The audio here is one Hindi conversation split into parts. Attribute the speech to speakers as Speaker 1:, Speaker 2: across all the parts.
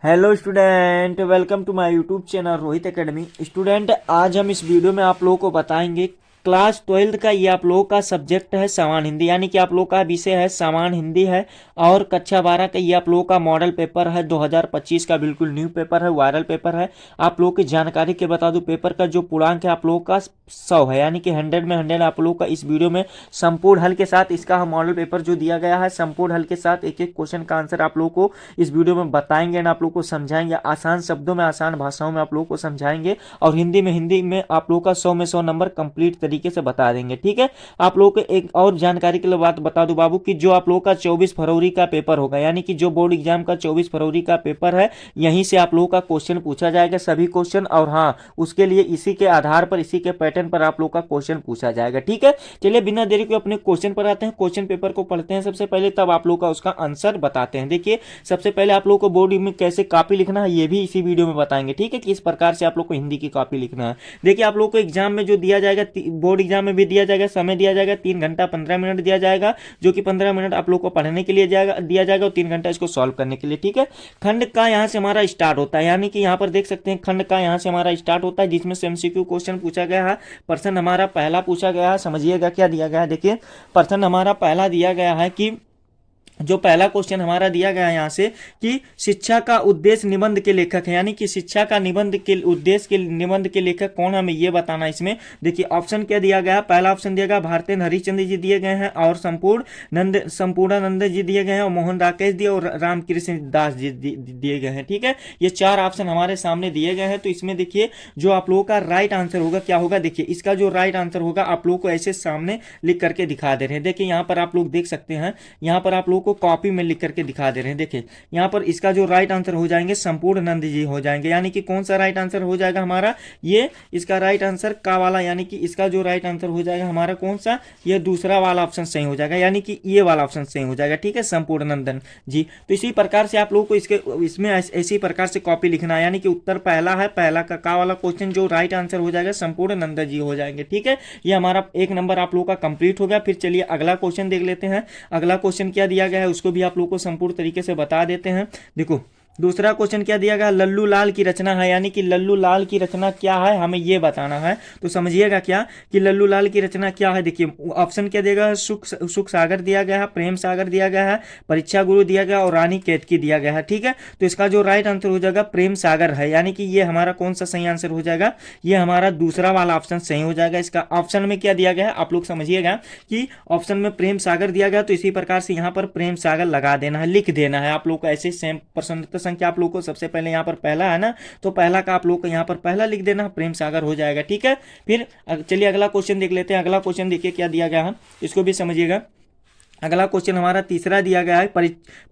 Speaker 1: Hello student, welcome to my YouTube channel Rohit academy. Student, आज हम इस वीडियो में आप लोगों को बताएंगे क्लास 12 का ये आप लोगों का सब्जेक्ट है सामान्य हिंदी, यानी कि आप लोगों का विषय है सामान्य हिंदी है। और कक्षा 12 का ये आप लोगों का मॉडल पेपर है 2025 का, बिल्कुल न्यू पेपर है, वायरल पेपर है। आप लोगों की जानकारी के बता दूं, पेपर का जो पूर्णांक है आप लोगों का 100 है, यानी कि 100 में 100 आप लोगों का इस वीडियो में संपूर्ण हल के साथ इसका मॉडल पेपर जो दिया गया है संपूर्ण हल के साथ एक एक क्वेश्चन का आंसर आप लोगों को इस वीडियो में बताएंगे ना, आप लोगों को समझाएंगे, आसान शब्दों में आसान भाषाओं में आप लोगों को समझाएंगे। और हिंदी में आप लोगों का 100 में 100 नंबर कंप्लीट तरीके से बता देंगे। ठीक है, आप लोगों को एक और जानकारी के लिए बात बता दूं बाबू कि जो आप लोगों का 24 फरवरी का पेपर होगा, यानी कि जो बोर्ड एग्जाम का 24 फरवरी का पेपर है, यहीं से आप लोगों का क्वेश्चन पूछा जाएगा सभी क्वेश्चन। और हाँ, उसके लिए इसी के आधार पर, इसी के पैटर्न पर आप लोगों का क्वेश्चन पूछा जाएगा। ठीक है, चलिए बिना देरी के अपने क्वेश्चन पर आते हैं, क्वेश्चन पेपर को पढ़ते हैं सबसे पहले, तब आप लोगों का उसका आंसर बताते हैं। देखिए, सबसे पहले आप लोगों को बोर्ड में कैसे कॉपी लिखना है ये भी इसी वीडियो में बताएंगे। ठीक है, किस प्रकार से आप लोग को हिंदी की कॉपी लिखना है। देखिए, आप लोगों को एग्जाम में जो दिया जाएगा, बोर्ड एग्जाम में भी दिया जाएगा, समय दिया जाएगा 3 घंटा 15 मिनट दिया जाएगा, जो कि 15 मिनट आप लोग को पढ़ने के लिए दिया जाएगा और 3 घंटा इसको सॉल्व करने के लिए। ठीक है, खंड का यहाँ से हमारा स्टार्ट होता है, यानी कि यहाँ पर देख सकते हैं खंड का यहाँ से हमारा स्टार्ट होता है, जिसमें से एमसीक्यू क्वेश्चन पूछा गया है। प्रश्न हमारा पहला पूछा गया है, समझिएगा क्या दिया गया है। देखिए, प्रश्न हमारा पहला दिया गया है कि जो पहला क्वेश्चन हमारा दिया गया है यहाँ से कि शिक्षा का उद्देश्य निबंध के लेखक है, यानी कि शिक्षा का निबंध के उद्देश्य के निबंध के लेखक कौन है, हमें ये बताना है। इसमें देखिए ऑप्शन क्या दिया गया है, पहला ऑप्शन दिया गया भारतेंद्र हरिश्चंद्र जी दिए गए हैं, और संपूर्णानंद जी दिए गए हैं, और मोहन राकेश जी और रामकृष्ण दास जी दिए गए हैं। ठीक है, ये 4 ऑप्शन हमारे सामने दिए गए हैं। तो इसमें देखिए जो आप लोगों का राइट आंसर होगा क्या होगा, देखिए इसका जो राइट आंसर होगा आप लोगों को ऐसे सामने लिख करके दिखा दे रहे हैं। देखिए यहाँ पर आप लोग देख सकते हैं, यहाँ पर आप लोग को कॉपी में लिख करके दिखा दे रहे हैं। देखिए यहाँ पर इसका जो राइट आंसर हो जाएंगे संपूर्ण नंद जी हो जाएंगे, यानी कि कौन सा राइट आंसर हो जाएगा हमारा, ये इसका राइट आंसर का वाला, यानी कि इसका जो राइट आंसर हो जाएगा हमारा कौन सा, ये दूसरा वाला ऑप्शन सही हो जाएगा, यानी कि ये वाला ऑप्शन सही हो जाएगा। ठीक है, संपूर्ण नंदन जी। तो इसी प्रकार से आप लोगों को इसमें ऐसी प्रकार से कॉपी लिखना है, यानी कि उत्तर पहला है, पहला का वाला क्वेश्चन जो राइट आंसर हो जाएगा संपूर्ण नंदन जी हो जाएंगे। ठीक है, ये हमारा एक नंबर आप लोगों का कंप्लीट हो गया। फिर चलिए अगला क्वेश्चन देख लेते हैं। अगला क्वेश्चन क्या दिया गया है उसको भी आप लोगों को संपूर्ण तरीके से बता देते हैं। देखो दूसरा क्वेश्चन क्या दिया गया, लल्लू लाल की रचना है, यानी कि लल्लू लाल की रचना क्या है हमें ये बताना है। तो समझिएगा क्या कि लल्लू लाल की रचना क्या है। देखिए ऑप्शन क्या देगा, सुख सागर दिया गया है, प्रेम सागर दिया गया है, परीक्षा गुरु दिया गया और रानी केतकी दिया गया है। ठीक है, तो इसका जो राइट आंसर हो जाएगा प्रेम सागर है, यानी कि ये हमारा कौन सा सही आंसर हो जाएगा, ये हमारा दूसरा वाला ऑप्शन सही हो जाएगा। इसका ऑप्शन में क्या दिया गया है आप लोग समझिएगा कि ऑप्शन में प्रेम सागर दिया गया, तो इसी प्रकार से यहाँ पर प्रेम सागर लगा देना है, लिख देना है आप लोग को ऐसे सेम प्रश्न संख्या आप लोग को सबसे पहले यहाँ पर पहला है ना, तो पहला का आप लोग को यहाँ पर पहला लिख देना, प्रेम सागर हो जाएगा। ठीक है, फिर चलिए अगला क्वेश्चन देख लेते हैं। अगला क्वेश्चन देखिए क्या दिया गया है, इसको भी समझिएगा। अगला क्वेश्चन हमारा तीसरा दिया गया है,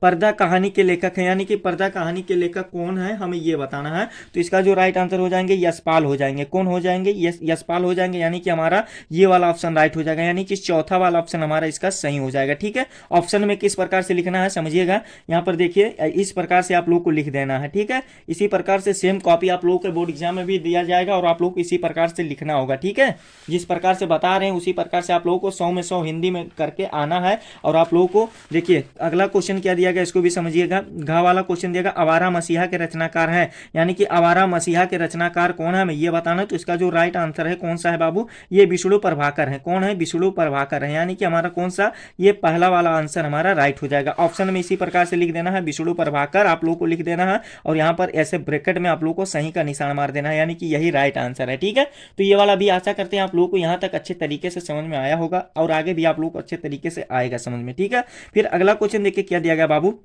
Speaker 1: पर्दा कहानी के लेखक है, यानी कि पर्दा कहानी के लेखक कौन है हमें ये बताना है। तो इसका जो राइट आंसर हो जाएंगे यशपाल हो जाएंगे, कौन हो जाएंगे, यशपाल हो जाएंगे, यानी कि हमारा ये वाला ऑप्शन राइट हो जाएगा, यानी कि चौथा वाला ऑप्शन हमारा इसका सही हो जाएगा। ठीक है, ऑप्शन में किस प्रकार से लिखना है समझिएगा, यहाँ पर देखिए इस प्रकार से आप लोग को लिख देना है। ठीक है, इसी प्रकार से सेम कॉपी आप लोगों के बोर्ड एग्जाम में भी दिया जाएगा और आप लोग को इसी प्रकार से लिखना होगा। ठीक है, जिस प्रकार से बता रहे हैं उसी प्रकार से आप लोगों को 100 में 100 हिंदी में करके आना है। और आप लोगों को देखिए अगला क्वेश्चन क्या दिया गया इसको भी समझिएगा। घ वाला क्वेश्चन दिया गया, आवारा मसीहा के रचनाकार है, यानी कि आवारा मसीहा के रचनाकार कौन है हमें ये बताना है। तो इसका जो राइट आंसर है कौन सा है बाबू, ये विष्णु प्रभाकर है, कौन है, विष्णु प्रभाकर है, यानी कि हमारा कौन सा, ये पहला वाला आंसर हमारा राइट हो जाएगा। ऑप्शन में इसी प्रकार से लिख देना है विष्णु प्रभाकर आप लोगों को लिख देना है, और यहाँ पर ऐसे ब्रैकेट में आप लोगों को सही का निशान मार देना है, यानी कि यही राइट आंसर है। ठीक है, तो ये वाला भी आशा करते हैं आप लोगों को यहाँ तक अच्छे तरीके से समझ में आया होगा और आगे भी आप लोगों को अच्छे तरीके से आएगा समझ में। ठीक है, फिर अगला क्वेश्चन देखिए क्या दिया गया बाबू,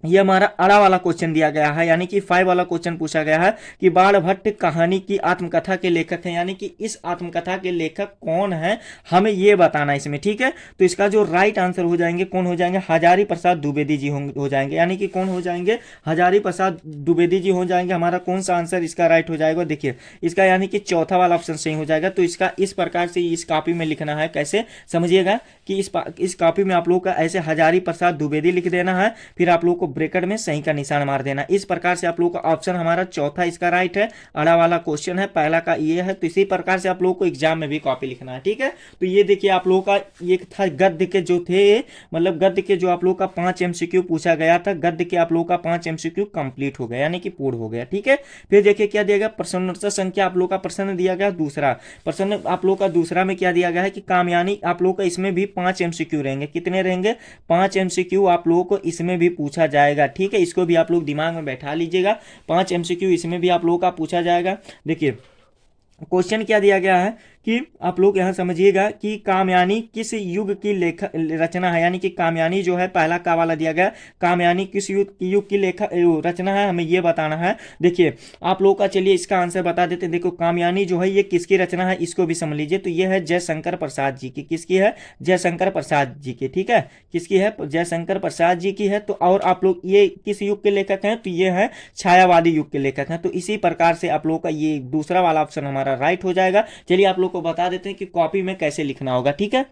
Speaker 1: ये हमारा अड़ा वाला क्वेश्चन दिया गया है, यानी कि 5 वाला क्वेश्चन पूछा गया है कि बाण भट्ट कहानी की आत्मकथा के लेखक हैं, यानी कि इस आत्मकथा के लेखक कौन है हमें ये बताना है इसमें। ठीक है, तो इसका जो राइट आंसर हो जाएंगे कौन हो जाएंगे, हजारी प्रसाद द्विवेदी जी हो जाएंगे, यानी कि कौन हो जाएंगे, हजारी प्रसाद द्विवेदी जी हो जाएंगे। हमारा कौन सा आंसर इसका राइट हो जाएगा, देखिए इसका यानी कि चौथा वाला ऑप्शन सही हो जाएगा। तो इसका इस प्रकार से इस कॉपी में लिखना है, कैसे समझिएगा कि इस कॉपी में आप लोग का ऐसे हजारी प्रसाद द्विवेदी लिख देना है, फिर आप लोग को ब्रैकेट में सही का निशान मार देना। इस प्रकार से आप लोगों का ऑप्शन हमारा चौथा इसका राइट है। अड़ा वाला क्वेश्चन है, पहला का ये है। तो इसी प्रकार से आप लोगों को एग्जाम में भी कॉपी लिखना है, ठीक है। तो ये देखिए आप लोगों का ये था गद्य के जो थे, मतलब गद्य के जो आप लोगों का 5 एमसीक्यू पूछा गया था, गद्य के आप लोगों का 5 एमसीक्यू कंप्लीट हो गया, यानी कि पूर्ण हो गया, ठीक है। फिर देखिए क्या दिया गया, प्रश्नोत्तर संख्या आप लोगों का प्रश्न दिया गया दूसरा। प्रश्न आप लोगों का दूसरा में क्या दिया गया है कि कामयानी आप लोगों का इसमें भी 5 एमसीक्यू रहेंगे। कितने रहेंगे? 5 एमसीक्यू आप लोगों को इसमें भी पूछा जाएगा, ठीक है। इसको भी आप लोग दिमाग में बैठा लीजिएगा, 5 एमसीक्यू इसमें भी आप लोगों का पूछा जाएगा। देखिए क्वेश्चन क्या दिया गया है कि आप लोग यहाँ समझिएगा कि कामयानी किस युग की लेखा रचना है, यानी कि कामयानी जो है पहला का वाला दिया गया, कामयानी किस युग की लेखा रचना है, हमें ये बताना है। देखिए आप लोगों का, चलिए इसका आंसर बता देते हैं। देखो कामयानी जो है ये किसकी रचना है, इसको भी समझ लीजिए। तो ये है जयशंकर प्रसाद जी की। किसकी है? जयशंकर प्रसाद जी की, ठीक है। किसकी है? जयशंकर प्रसाद जी की है। तो और आप लोग ये किस युग के लेखक हैं? तो ये है छायावादी युग के लेखक हैं। तो इसी प्रकार से आप लोगों का ये दूसरा वाला ऑप्शन हमारा राइट हो जाएगा। चलिए आप लोग को बता देते हैं कि कॉपी में कैसे लिखना होगा, ठीक है।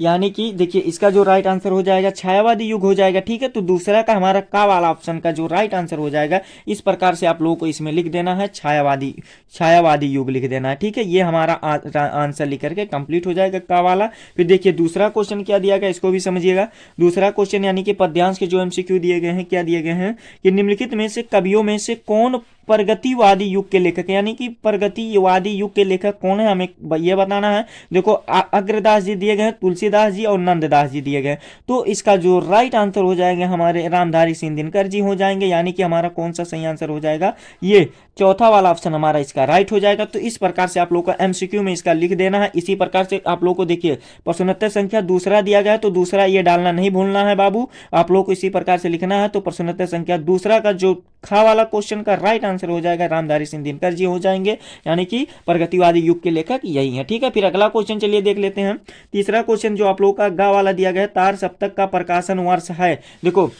Speaker 1: यानी कि देखिए इसका जो राइट आंसर हो जाएगा छायावादी युग हो जाएगा, ठीक है। तो दूसरा का हमारा का वाला ऑप्शन का जो राइट आंसर हो जाएगा, इस प्रकार से आप लोगों को इसमें लिख देना है छायावादी युग लिख देना है, ठीक है। ये हमारा आंसर लिख करके कंप्लीट हो जाएगा का वाला। फिर देखिए दूसरा क्वेश्चन क्या दिया गया, इसको भी समझिएगा। दूसरा क्वेश्चन यानी कि पद्यांश के जो एमसीक्यू दिए गए हैं, क्या दिए गए हैं कि निम्नलिखित में से कवियों में से कौन प्रगतिवादी युग के लेखक, यानी कि प्रगतिवादी युग के लेखक कौन है, हमें ये बताना है। देखो अग्रदास जी दिए गए हैं, तुलसीदास जी और नंददास जी दिए गए। तो इसका जो राइट आंसर हो जाएगा हमारे रामधारी सिंह दिनकर जी हो जाएंगे, यानी कि हमारा कौन सा सही आंसर हो जाएगा, ये चौथा वाला ऑप्शन हमारा इसका राइट हो जाएगा। तो इस प्रकार से आप लोग को एमसीक्यू में इसका लिख देना है। इसी प्रकार से आप लोग को देखिए प्रश्नोत्तर संख्या दूसरा दिया गया है, तो दूसरा ये डालना नहीं भूलना है बाबू, आप लोग को इसी प्रकार से लिखना है। तो प्रश्नोत्तर संख्या दूसरा का जो खा वाला क्वेश्चन का राइट आंसर हो जाएगा रामधारी सिंह दिनकर जी हो जाएंगे, यानी कि प्रगतिवादी युग के लेखक यही है, ठीक है। फिर अगला क्वेश्चन चलिए देख लेते हैं। तीसरा क्वेश्चन जो आप लोगों का गा वाला दिया गया है, तार सप्तक का प्रकाशन वर्ष है। देखो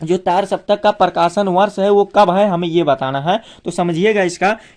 Speaker 1: जो तार सप्तक का प्रकाशन वर्ष है वो कब है, हमें ये बताना है। तो समझिएगा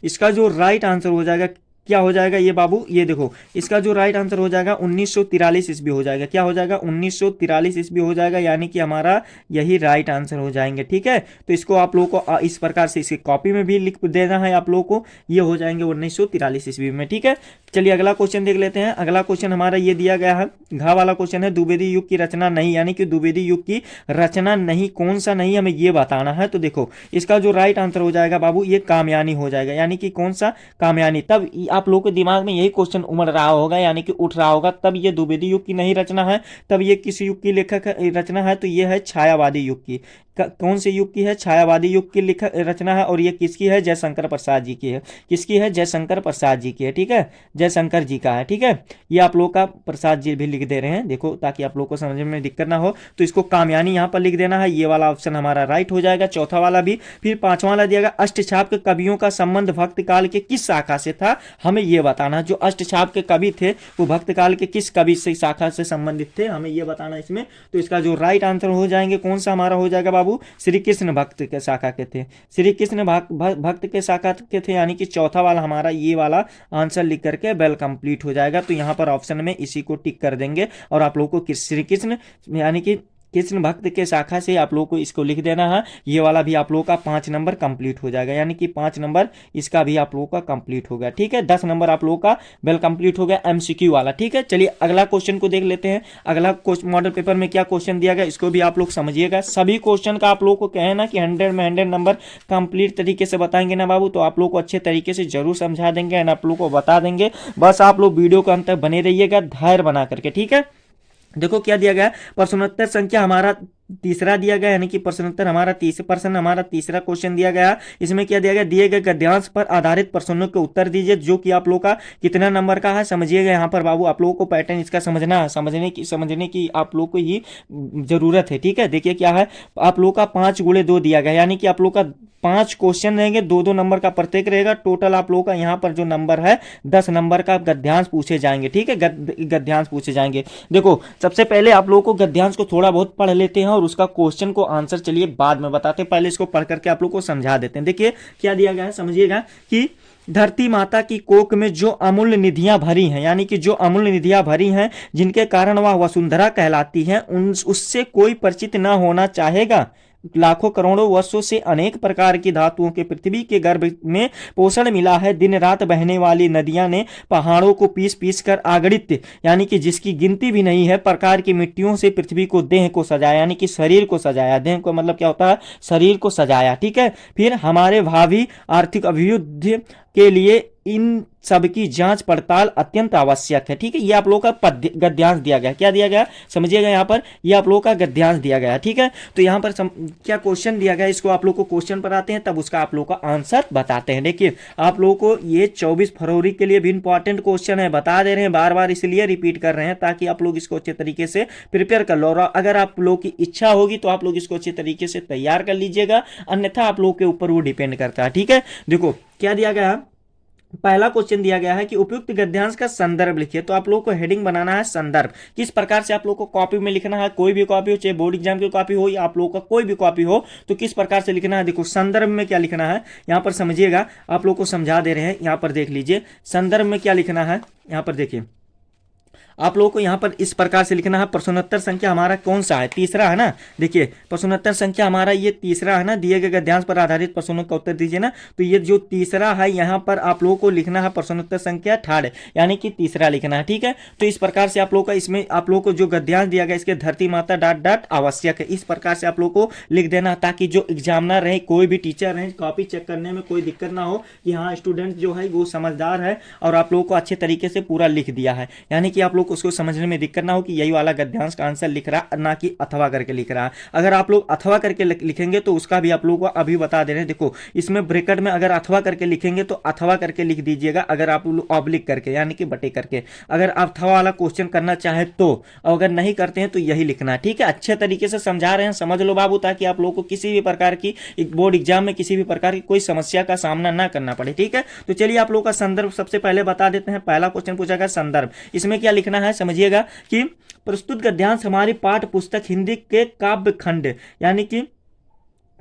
Speaker 1: इसका जो राइट आंसर हो जाएगा क्या हो जाएगा ये बाबू, ये देखो इसका जो राइट आंसर हो जाएगा 1943 ईस्वी हो जाएगा। क्या हो जाएगा? 1943 ईस्वी हो जाएगा, यानी कि हमारा यही राइट आंसर हो जाएंगे, ठीक है। तो इसको आप लोगों को इस प्रकार से इसकी कॉपी में भी लिख देना है आप लोगों को, ये हो जाएंगे 1943 ईस्वी में, ठीक है। चलिए अगला क्वेश्चन देख लेते हैं। अगला क्वेश्चन हमारा ये दिया गया है, घा वाला क्वेश्चन है, द्विवेदी युग की रचना नहीं, यानी कि द्विवेदी युग की रचना नहीं, कौन सा नहीं, हमें ये बताना है। तो देखो इसका जो राइट आंसर हो जाएगा बाबू ये कामयानी हो जाएगा, यानी कि कौन सा? कामयानी। तब आप लोगों के दिमाग में यही क्वेश्चन उमड़ रहा होगा, यानी कि उठ रहा होगा, तब ये द्विवेदी युग की नहीं रचना है, तब ये किस युग की लेखक रचना है? तो ये है छायावादी युग की। कौन से युग की है? छायावादी युग की लिखक रचना है। और ये किसकी है? जयशंकर प्रसाद जी की है। किसकी है? जयशंकर प्रसाद जी की है, ठीक है। जयशंकर जी का है, ठीक है। ये आप लोग का प्रसाद जी भी लिख दे रहे हैं, देखो ताकि आप लोग को समझने में दिक्कत ना हो। तो इसको कामयानी यहाँ पर लिख देना है, ये वाला ऑप्शन हमारा राइट हो जाएगा, चौथा वाला भी। फिर पांचवा वाला दिया गया, अष्टछाप के कवियों का संबंध भक्त काल के किस शाखा से था, हमें ये बताना। जो अष्टछाप के कवि थे वो भक्त काल के किस कवि से शाखा से संबंधित थे, हमें ये बताना इसमें। तो इसका जो राइट आंसर हो जाएंगे कौन सा हमारा हो जाएगा बाबू? श्री कृष्ण भक्त के शाखा के थे, श्री कृष्ण भक्त के शाखा के थे, यानी कि चौथा वाला हमारा ये वाला आंसर लिख करके वेल कंप्लीट हो जाएगा। तो यहाँ पर ऑप्शन में इसी को टिक कर देंगे और आप लोगों को श्री कृष्ण यानी कि कृष्ण भक्त के शाखा से आप लोगों को इसको लिख देना है। ये वाला भी आप लोगों का 5 नंबर कंप्लीट हो जाएगा, यानी कि 5 नंबर इसका भी आप लोगों का कंप्लीट हो गया, ठीक है। 10 नंबर आप लोगों का वेल कंप्लीट हो गया एमसीक्यू वाला, ठीक है। चलिए अगला क्वेश्चन को देख लेते हैं। अगला मॉडल पेपर में क्या क्वेश्चन दिया गया इसको भी आप लोग समझिएगा। सभी क्वेश्चन का आप लोगों को कहना कि 100 में 100 नंबर कंप्लीट तरीके से बताएंगे ना बाबू, तो आप लोग को अच्छे तरीके से जरूर समझा देंगे एंड आप लोग को बता देंगे। बस आप लोग वीडियो के अंत तक बने रहिएगा धैर्य बना करके, ठीक है। देखो क्या दिया गया, प्रश्नोत्तर संख्या हमारा तीसरा दिया गया, यानी कि प्रश्नोत्तर हमारा तीसरा क्वेश्चन दिया गया। इसमें क्या दिया गया, दिए गए गद्यांश पर आधारित प्रश्नों के उत्तर दीजिए, जो कि आप लोग का कितना नंबर का है समझिएगा। यहाँ पर बाबू आप लोगों को पैटर्न इसका समझना है, समझने की आप लोग को ही जरूरत है, ठीक है। देखिए क्या है, आप लोग का 5 × 2 दिया गया, यानी कि आप लोग का 5 क्वेश्चन रहेंगे, 2-2 नंबर का प्रत्येक रहेगा। टोटल आप लोगों का यहाँ पर जो नंबर है 10 नंबर का गद्यांश पूछे जाएंगे, ठीक है। गद्यांश पूछे जाएंगे। देखो सबसे पहले आप लोगों को गद्यांश को थोड़ा बहुत पढ़ लेते हैं और उसका क्वेश्चन को आंसर चलिए बाद में बताते हैं, पहले इसको पढ़ करके आप लोग को समझा देते हैं। देखिए क्या दिया गया है, समझिएगा कि धरती माता की कोख में जो अमूल्य निधियां भरी हैं, यानी कि जो अमूल्य निधियां भरी हैं जिनके कारण वह वसुंधरा कहलाती है, उन उससे कोई परिचित न होना चाहेगा। लाखों करोड़ों वर्षों से अनेक प्रकार की धातुओं के पृथ्वी के गर्भ में पोषण मिला है। दिन रात बहने वाली नदियां ने पहाड़ों को पीस पीस कर अगणित, यानी कि जिसकी गिनती भी नहीं है, प्रकार की मिट्टियों से पृथ्वी को, देह को सजाया, यानी कि शरीर को सजाया। देह को मतलब क्या होता है, शरीर को सजाया। ठीक है, फिर हमारे भावी आर्थिक अभिवृद्धि के लिए इन सबकी जांच पड़ताल अत्यंत आवश्यक है। ठीक है, ये आप लोगों का गद्यांश दिया गया। क्या दिया गया समझिएगा, यहाँ पर ये आप लोगों का गद्यांश दिया गया। ठीक है, तो यहाँ पर क्या क्वेश्चन दिया गया, इसको आप लोग को क्वेश्चन पर आते हैं, तब उसका आप लोग का आंसर बताते हैं। देखिए आप लोगों को ये 24 फरवरी के लिए भी इंपॉर्टेंट क्वेश्चन है, बता दे रहे हैं, बार बार इसलिए रिपीट कर रहे हैं ताकि आप लोग इसको अच्छे तरीके से प्रिपेयर कर लो। और अगर आप लोग की इच्छा होगी तो आप लोग इसको अच्छे तरीके से तैयार कर लीजिएगा, अन्यथा आप लोग के ऊपर वो डिपेंड करता है। ठीक है, देखो क्या दिया गया, पहला क्वेश्चन दिया गया है कि उपयुक्त गद्यांश का संदर्भ लिखिए। तो आप लोग को हेडिंग बनाना है संदर्भ। किस प्रकार से आप लोग को कॉपी में लिखना है, कोई भी कॉपी हो, चाहे बोर्ड एग्जाम की कॉपी हो या आप लोग का कोई भी कॉपी हो, तो किस प्रकार से लिखना है। देखो संदर्भ में क्या लिखना है, यहां पर समझिएगा, आप लोग को समझा दे रहे हैं। यहां पर देख लीजिए संदर्भ में क्या लिखना है, यहां पर देखिए आप लोगों को यहाँ पर इस प्रकार से लिखना है। प्रश्नोत्तर संख्या हमारा कौन सा है, तीसरा है ना। देखिए प्रश्नोत्तर संख्या हमारा ये तीसरा है ना, दिए गए गद्यांश पर आधारित प्रश्नों का उत्तर दीजिए ना। तो ये जो तीसरा है यहाँ पर आप लोगों को लिखना है प्रश्नोत्तर संख्या थर्ड, यानी कि तीसरा लिखना है। ठीक है, तो इस प्रकार से आप लोग का, इसमें आप लोग को जो गद्यांश दिया गया इसके धरती माता डॉट डॉट आवश्यक है, इस प्रकार से आप लोग को लिख देना, ताकि जो एग्जामिनर रहे, कोई भी टीचर रहे, कॉपी चेक करने में कोई दिक्कत ना हो कि हाँ स्टूडेंट जो है वो समझदार है और आप लोगों को अच्छे तरीके से पूरा लिख दिया है, यानी कि आप लोग उसको समझने में दिक्कत ना हो कि यही वाला गद्यांश का आंसर लिख रहा, ना कि अथवा करके लिख रहा। अगर आप लोग अथवा करके लिखेंगे तो उसका भी आप लोगों को अभी बता दे रहे हैं। देखो इसमें ब्रैकेट में अगर अथवा करके लिखेंगे तो अथवा करके लिख दीजिएगा, अगर आप लोग ऑब्लिक करके यानी कि बटे करके अगर आप अथवा वाला क्वेश्चन करना चाहे तो, अगर नहीं करते हैं तो यही लिखना है। ठीक है, अच्छे तरीके से समझा रहे हैं, समझ लो बाबू, ताकि आप लोग को किसी भी प्रकार की बोर्ड एग्जाम में किसी भी प्रकार की कोई समस्या का सामना ना करना पड़े। ठीक है, तो चलिए आप लोग का संदर्भ सबसे पहले बता देते हैं। पहला क्वेश्चन पूछा गया संदर्भ, इसमें क्या लिखना है समझिएगा कि प्रस्तुत गद्यांश हमारी पाठ्य पुस्तक हिंदी के काव्य खंड, यानी कि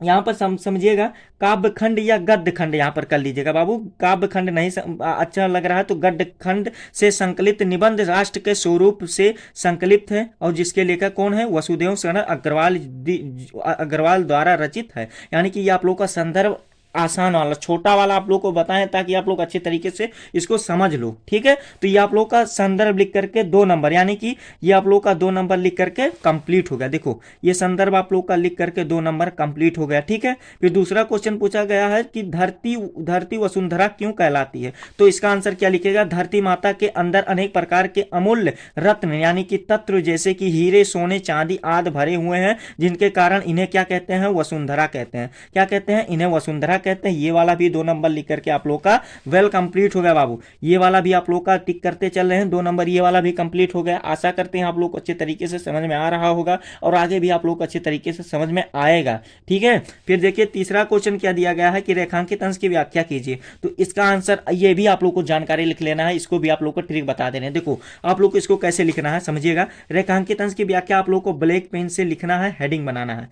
Speaker 1: यहां पर समझिएगा काव्य खंड या गद्य खंड यहां पर कर लीजिएगा बाबू। काव्य खंड नहीं अच्छा लग रहा है तो गद्य खंड से संकलित निबंध राष्ट्र के स्वरूप से संकलित है और जिसके लेखक कौन है, वसुदेव शरण अग्रवाल द्वारा रचित है। यानी कि ये आप लोग का संदर्भ आसान वाला छोटा वाला आप लोग को बताएं ताकि आप लोग अच्छे तरीके से इसको समझ लो। ठीक है, तो ये आप लोग का संदर्भ लिख करके 2 नंबर, यानी कि ये आप लोग का 2 नंबर लिख करके कंप्लीट हो गया। देखो ये संदर्भ आप लोग का लिख करके 2 नंबर कंप्लीट हो गया। ठीक है, फिर दूसरा क्वेश्चन पूछा गया है कि धरती वसुंधरा क्यों कहलाती है। तो इसका आंसर क्या लिखेगा, धरती माता के अंदर अनेक प्रकार के अमूल्य रत्न यानी कि तत्व जैसे कि हीरे सोने चांदी आदि भरे हुए हैं, जिनके कारण इन्हें क्या कहते हैं, वसुंधरा कहते हैं। क्या कहते हैं, इन्हें वसुंधरा कहते हैं। ये वाला भी 2 नंबर लिख करके आप लोग का वेल कंप्लीट हो गया बाबू। ये वाला भी आप लोग का टिक करते चल रहे हैं, 2 नंबर ये वाला भी कंप्लीट हो गया। आशा करते हैं आप लोग को अच्छे तरीके से समझ में आ रहा होगा और आगे भी आप लोग को अच्छे तरीके से समझ में आएगा। ठीक है, फिर देखिए तीसरा क्वेश्चन क्या दिया गया है कि रेखांकित अंश की व्याख्या कीजिए। तो इसका आंसर ये भी आप लोग को जानकारी लिख लेना है, इसको भी आप लोग को ट्रिक बता देना है। देखो आप लोग को इसको कैसे लिखना है समझिएगा। रेखांकित अंश की व्याख्या आप लोग को ब्लैक पेन से लिखना है, हेडिंग बनाना है।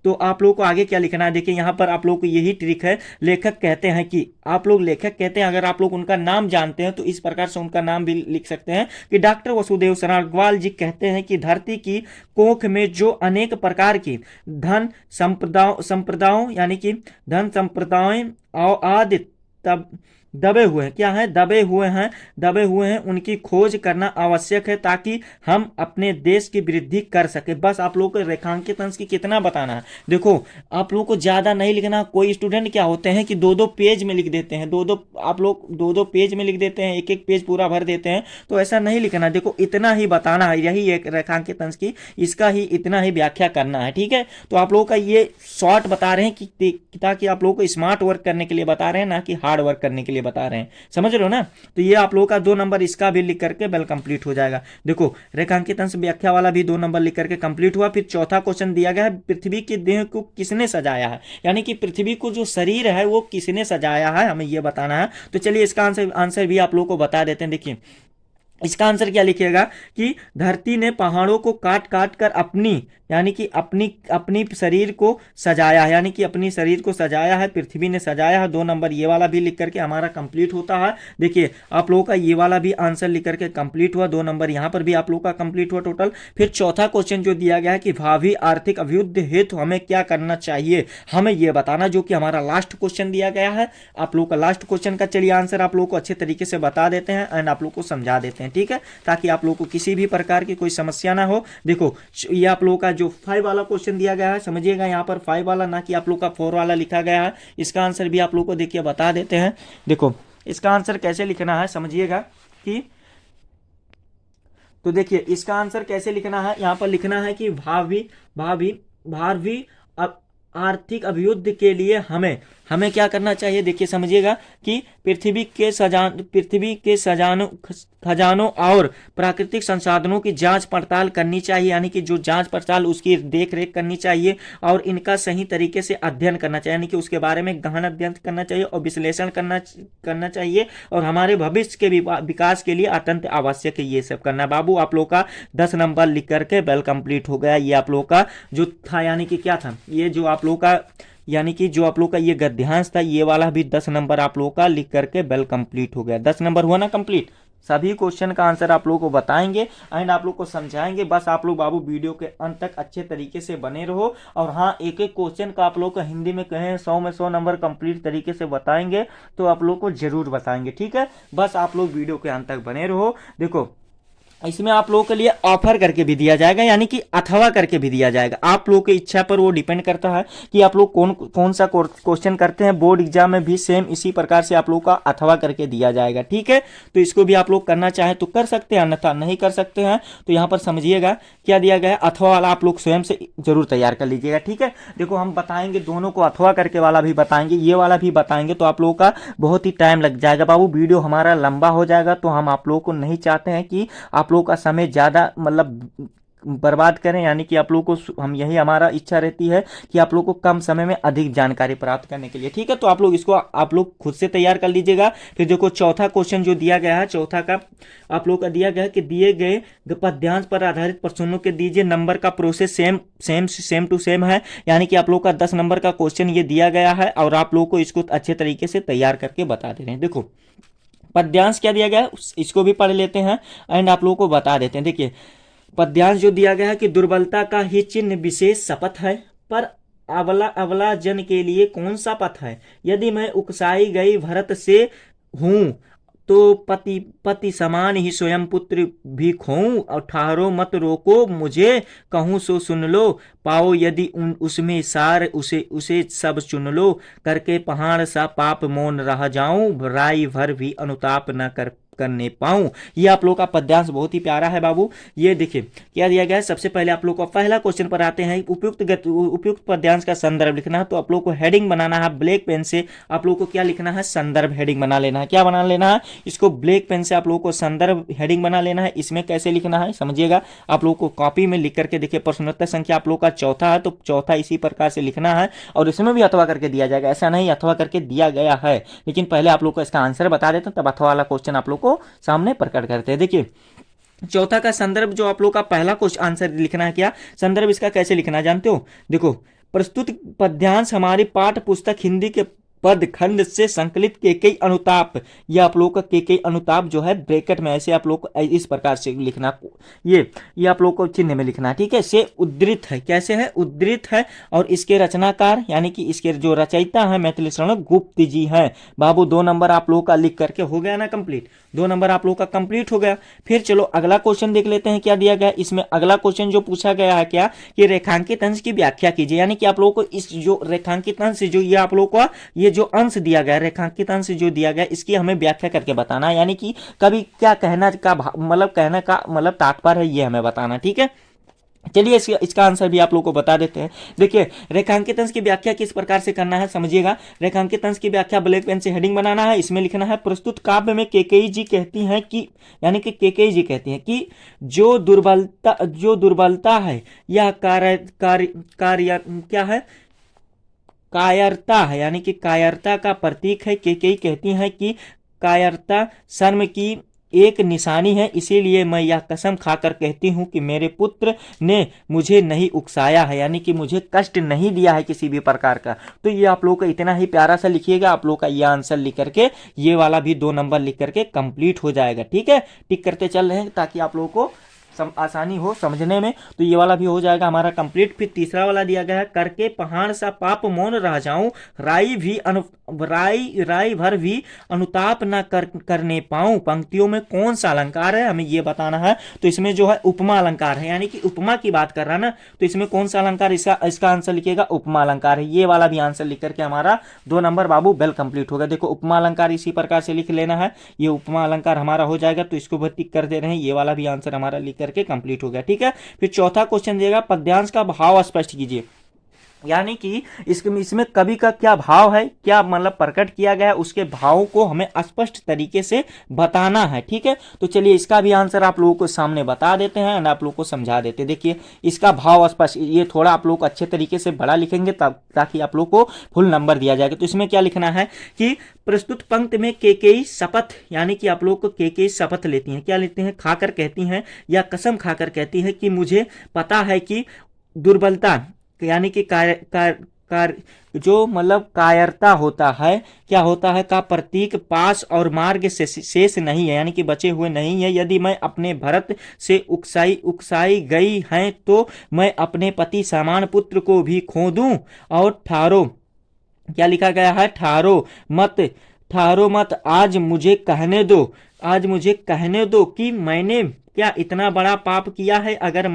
Speaker 1: तो आप लोग को आगे क्या लिखना है, देखिए यहाँ पर आप लोग को यही ट्रिक है। लेखक कहते हैं कि आप लोग लेखक कहते हैं, अगर आप लोग उनका नाम जानते हैं तो इस प्रकार से उनका नाम भी लिख सकते हैं कि डॉक्टर वसुदेव शरण अग्रवाल जी कहते हैं कि धरती की कोख में जो अनेक प्रकार की धन संप्रदायों यानी कि धन संप्रदायों आदि तब दबे हुए हैं, क्या है, दबे हुए हैं, उनकी खोज करना आवश्यक है ताकि हम अपने देश की वृद्धि कर सके। बस आप लोग को रेखांकित अंश की कितना बताना है। देखो आप लोग को ज्यादा नहीं लिखना। कोई स्टूडेंट क्या होते हैं कि 2-2 पेज में लिख देते हैं, आप लोग 2-2 पेज में लिख देते हैं, एक पेज पूरा भर देते हैं, तो ऐसा नहीं लिखना। देखो इतना ही बताना है, यही एक रेखांकित अंश की, इसका ही इतना ही व्याख्या करना है। ठीक है, तो आप लोगों का ये शॉर्ट बता रहे हैं कि ताकि आप लोगों को स्मार्ट वर्क करने के लिए बता रहे हैं, ना कि हार्ड वर्क करने के लिए बता रहे हैं, समझ रहे हो ना। तो ये आप लोगों का 2 नंबर इसका भी लिख करके वेल कंप्लीट हो जाएगा। देखो रेखांकित अंश व्याख्या वाला भी 2 नंबर लिख करके कंप्लीट हुआ। फिर चौथा क्वेश्चन दिया गया है, पृथ्वी के देह को किसने सजाया है, यानी कि पृथ्वी को जो शरीर है वो किसने सजाया है, हमें ये बताना है। तो चलिए इसका आंसर भी आप लोगों को बता देते हैं। देखिए इसका आंसर क्या लिखिएगा कि धरती ने पहाड़ों को काट काट कर अपनी यानी कि अपनी अपनी शरीर को सजाया है, यानी कि अपनी शरीर को सजाया है, पृथ्वी ने सजाया है। 2 नंबर ये वाला भी लिख करके हमारा कंप्लीट होता है। देखिए आप लोगों का ये वाला भी आंसर लिख करके कंप्लीट हुआ, 2 नंबर यहाँ पर भी आप लोगों का कंप्लीट हुआ टोटल। फिर चौथा क्वेश्चन जो दिया गया है कि भावी आर्थिक अभिवृद्धि हेतु हमें क्या करना चाहिए, हमें ये बताना, जो कि हमारा लास्ट क्वेश्चन दिया गया है। आप लोग का लास्ट क्वेश्चन का चलिए आंसर आप लोग को अच्छे तरीके से बता देते हैं एंड आप लोग को समझा देते हैं, ठीक है, ताकि आप लोग को किसी भी प्रकार की कोई समस्या ना हो। देखो ये आप लोग का जो 5 वाला क्वेश्चन दिया गया है, समझिएगा यहाँ पर 5 वाला, ना कि आप लोग का 4 वाला लिखा गया है। इसका आंसर भी आप लोग को देखिए बता देते हैं। देखो इसका आंसर कैसे लिखना है समझिएगा कि, तो देखिए इसका आंसर कैसे लिखना है, यहाँ पर लिखना है कि भावी भावी भावी आर्थिक अभिवृद्धि के लिए हमें हमें क्या करना चाहिए। देखिए समझिएगा कि पृथ्वी के खजानों और प्राकृतिक संसाधनों की जांच पड़ताल करनी चाहिए, यानी कि जो जांच पड़ताल उसकी देख रेख करनी चाहिए और इनका सही तरीके से अध्ययन करना चाहिए, यानी कि उसके बारे में गहन अध्ययन करना चाहिए और विश्लेषण करना चाहिए, और हमारे भविष्य के विकास के लिए अत्यंत आवश्यक है ये सब करना। बाबू आप लोग का 10 नंबर लिख करके वेल कंप्लीट हो गया। ये आप लोग का जो था, यानी कि क्या था, ये जो आप लोग का यानी कि जो आप लोग का ये गद्यांश था, ये वाला भी 10 नंबर आप लोग का लिख करके वेल कंप्लीट हो गया। 10 नंबर हुआ ना कंप्लीट। सभी क्वेश्चन का आंसर आप लोग को बताएंगे एंड आप लोग को समझाएंगे। बस आप लोग बाबू वीडियो के अंत तक अच्छे तरीके से बने रहो। और हाँ, एक एक क्वेश्चन का आप लोग को हिंदी में कहें 100 में 100 नंबर कंप्लीट तरीके से बताएंगे, तो आप लोग को जरूर बताएंगे, ठीक है। बस आप लोग वीडियो के अंत तक बने रहो। देखो इसमें आप लोगों के लिए ऑफर करके भी दिया जाएगा, यानी कि अथवा करके भी दिया जाएगा। आप लोगों की इच्छा पर वो डिपेंड करता है कि आप लोग कौन सा क्वेश्चन करते हैं। बोर्ड एग्जाम में भी सेम इसी प्रकार से आप लोगों का अथवा करके दिया जाएगा, ठीक है। तो इसको भी आप लोग करना चाहे तो कर सकते हैं, अन्यथा नहीं कर सकते हैं। तो यहाँ पर समझिएगा क्या दिया गया है, अथवा वाला आप लोग स्वयं से जरूर तैयार कर लीजिएगा, ठीक है। देखो हम बताएंगे दोनों को, अथवा करके वाला भी बताएंगे, ये वाला भी बताएंगे, तो आप लोगों का बहुत ही टाइम लग जाएगा बाबू। वीडियो हमारा लंबा हो जाएगा, तो हम आप लोगों को नहीं चाहते हैं कि आप लोगों का समय ज़्यादा मतलब बर्बाद करें, यानी कि आप लोगों को हम यही हमारा इच्छा रहती है कि आप लोगों को कम समय में अधिक जानकारी प्राप्त करने के लिए, ठीक है। तो आप लोग इसको आप लोग खुद से तैयार कर लीजिएगा। फिर देखो चौथा क्वेश्चन जो दिया गया है, चौथा का आप लोग का दिया गया है कि दिए गए पद्यांश पर आधारित प्रश्नों के दीजिए नंबर का प्रोसेस सेम टू सेम है, यानी कि आप लोग का 10 नंबर का क्वेश्चन ये दिया गया है और आप लोग को इसको अच्छे तरीके से तैयार करके बता दे रहे हैं। देखो पद्यांश क्या दिया गया है इसको भी पढ़ लेते हैं एंड आप लोगों को बता देते हैं। देखिए पद्यांश जो दिया गया है कि दुर्बलता का ही चिन्ह विशेष शपथ है, पर अबला जन के लिए कौन सा पथ है। यदि मैं उकसाई गई भरत से हूं, तो पति पति समान ही स्वयं पुत्र भी खोऊं, और ठहरो मत रोको मुझे, कहूं सो सुन लो, पाओ यदि उसमें सार उसे उसे सब चुन लो, करके पहाड़ सा पाप मौन रह जाऊं, राई भर भी अनुताप न करने पाऊं। ये आप लोग का पद्यांश बहुत ही प्यारा है बाबू। ये देखिए क्या दिया गया है। सबसे पहले आप लोग को पहला क्वेश्चन पर आते हैं। उपयुक्त पद्यांश का संदर्भ लिखना है, तो आप लोग को हेडिंग बनाना है ब्लैक पेन से। आप लोग को क्या लिखना है, संदर्भ हेडिंग बना लेना है। क्या बना लेना है, इसको ब्लैक पेन से आप लोग को संदर्भ हेडिंग बना लेना है। इसमें कैसे लिखना है समझिएगा, आप लोग को कॉपी में लिख करके देखिए प्रश्नोत्तर संख्या आप लोग का चौथा है, तो चौथा इसी प्रकार से लिखना है और इसमें भी अथवा करके दिया जाएगा। ऐसा नहीं अथवा करके दिया गया है, लेकिन पहले आप लोग को इसका आंसर बता देते हैं, तब अथवा वाला क्वेश्चन आप लोग को सामने प्रकट करते हैं। देखिए चौथा का संदर्भ जो आप लोग का पहला क्वेश्चन आंसर लिखना है, क्या संदर्भ इसका कैसे लिखना जानते हो। देखो प्रस्तुत पद्यांश हमारी पाठ्य पुस्तक हिंदी के पद खंड से संकलित केकई अनुताप, ये आप लोग का केकई अनुताप जो है ब्रैकेट में ऐसे आप लोग को इस प्रकार से लिखना, ये आप लोग को चिन्ह में लिखना, ठीक है। से उद्धृत है, कैसे है, उद्धृत है, और इसके रचनाकार यानी कि इसके जो रचयिता है मैथिली शरण गुप्त जी हैं। बाबू 2 नंबर आप लोग का लिख करके हो गया ना कंप्लीट, 2 नंबर आप लोग का कंप्लीट हो गया। फिर चलो अगला क्वेश्चन देख लेते हैं क्या दिया गया। इसमें अगला क्वेश्चन जो पूछा गया है क्या, कि रेखांकित अंश की व्याख्या कीजिए, यानी कि आप लोगों को इस जो रेखांकित अंश जो ये आप लोग को ये जो अंश दिया गया, रेखांकित अंश जो दिया गया, इसकी हमें व्याख्या करके बताना है, यानी कि कभी क्या कहना का मतलब कहने का मतलब तात्पर्य है, ये हमें बताना, ठीक है। चलिए इसका आंसर भी आप लोगों को बता देते हैं। देखिए रेखांकित अंश की व्याख्या किस प्रकार से करना है समझिएगा। रेखांकित अंश की व्याख्या ब्लैक पेन से हेडिंग बनाना है, इसमें लिखना है प्रस्तुत काव्य में केकेई जी कहती हैं कि, यानी कि केकेई जी कहती हैं कि जो दुर्बलता है यह कार्य क्या है, कायरता है, यानी कि कायरता का प्रतीक है। केकेई कहती हैं कि कायरता शर्म की एक निशानी है, इसीलिए मैं यह कसम खाकर कहती हूँ कि मेरे पुत्र ने मुझे नहीं उकसाया है, यानी कि मुझे कष्ट नहीं दिया है किसी भी प्रकार का। तो ये आप लोग का इतना ही प्यारा सा लिखिएगा। आप लोग का ये आंसर लिख करके ये वाला भी 2 नंबर लिख करके कंप्लीट हो जाएगा। ठीक है, टिक करते चल रहे हैं ताकि आप लोगों को आसानी हो समझने में। तो ये वाला भी हो जाएगा हमारा कंप्लीट। फिर तीसरा वाला दिया गया है, करके पहाड़ सा पाप मौन रह जाऊं, राई भर भी अनुताप न करने पाऊं। पंक्तियों में कौन सा अलंकार है हमें ये बताना है। तो इसमें जो है उपमा अलंकार है, यानी कि उपमा की बात कर रहा है ना, तो इसमें कौन सा अलंकार, इसका आंसर लिखिएगा उपमा अलंकार है। ये वाला भी आंसर लिख करके हमारा 2 नंबर बाबू बेल कंप्लीट हो गया। देखो उपमा अलंकार इसी प्रकार से लिख लेना है, ये उपमा अलंकार हमारा हो जाएगा। तो इसको भी टिक कर दे रहे हैं, ये वाला भी आंसर हमारा लिख करके कंप्लीट हो गया। ठीक है, फिर चौथा क्वेश्चन देगा, पद्यांश का भाव स्पष्ट कीजिए, यानी कि इसमें कवि का क्या भाव है, क्या मतलब प्रकट किया गया है, उसके भाव को हमें स्पष्ट तरीके से बताना है। ठीक है, तो चलिए इसका भी आंसर आप लोगों को सामने बता देते हैं और आप लोगों को समझा देते हैं। देखिए इसका भाव स्पष्ट, ये थोड़ा आप लोग अच्छे तरीके से बड़ा लिखेंगे ताकि आप लोग को फुल नंबर दिया जाएगा। तो इसमें क्या लिखना है कि प्रस्तुत पंक्ति में केकेयी शपथ, यानी कि आप लोग को केकेयी शपथ लेती हैं, क्या लेती हैं, खाकर कहती हैं या कसम खाकर कहती हैं कि मुझे पता है कि दुर्बलता, यानी कि जो मतलब कायरता होता है, क्या होता है, का प्रतीक पास और मार्ग से शेष नहीं है, यानी कि बचे हुए नहीं है। यदि मैं अपने भरत से उकसाई गई हैं तो मैं अपने पति समान पुत्र को भी खो दूं। और ठारो, क्या लिखा गया है, ठारो मत आज मुझे कहने दो कि मैंने क्या इतना बड़ा पाप किया है। अगर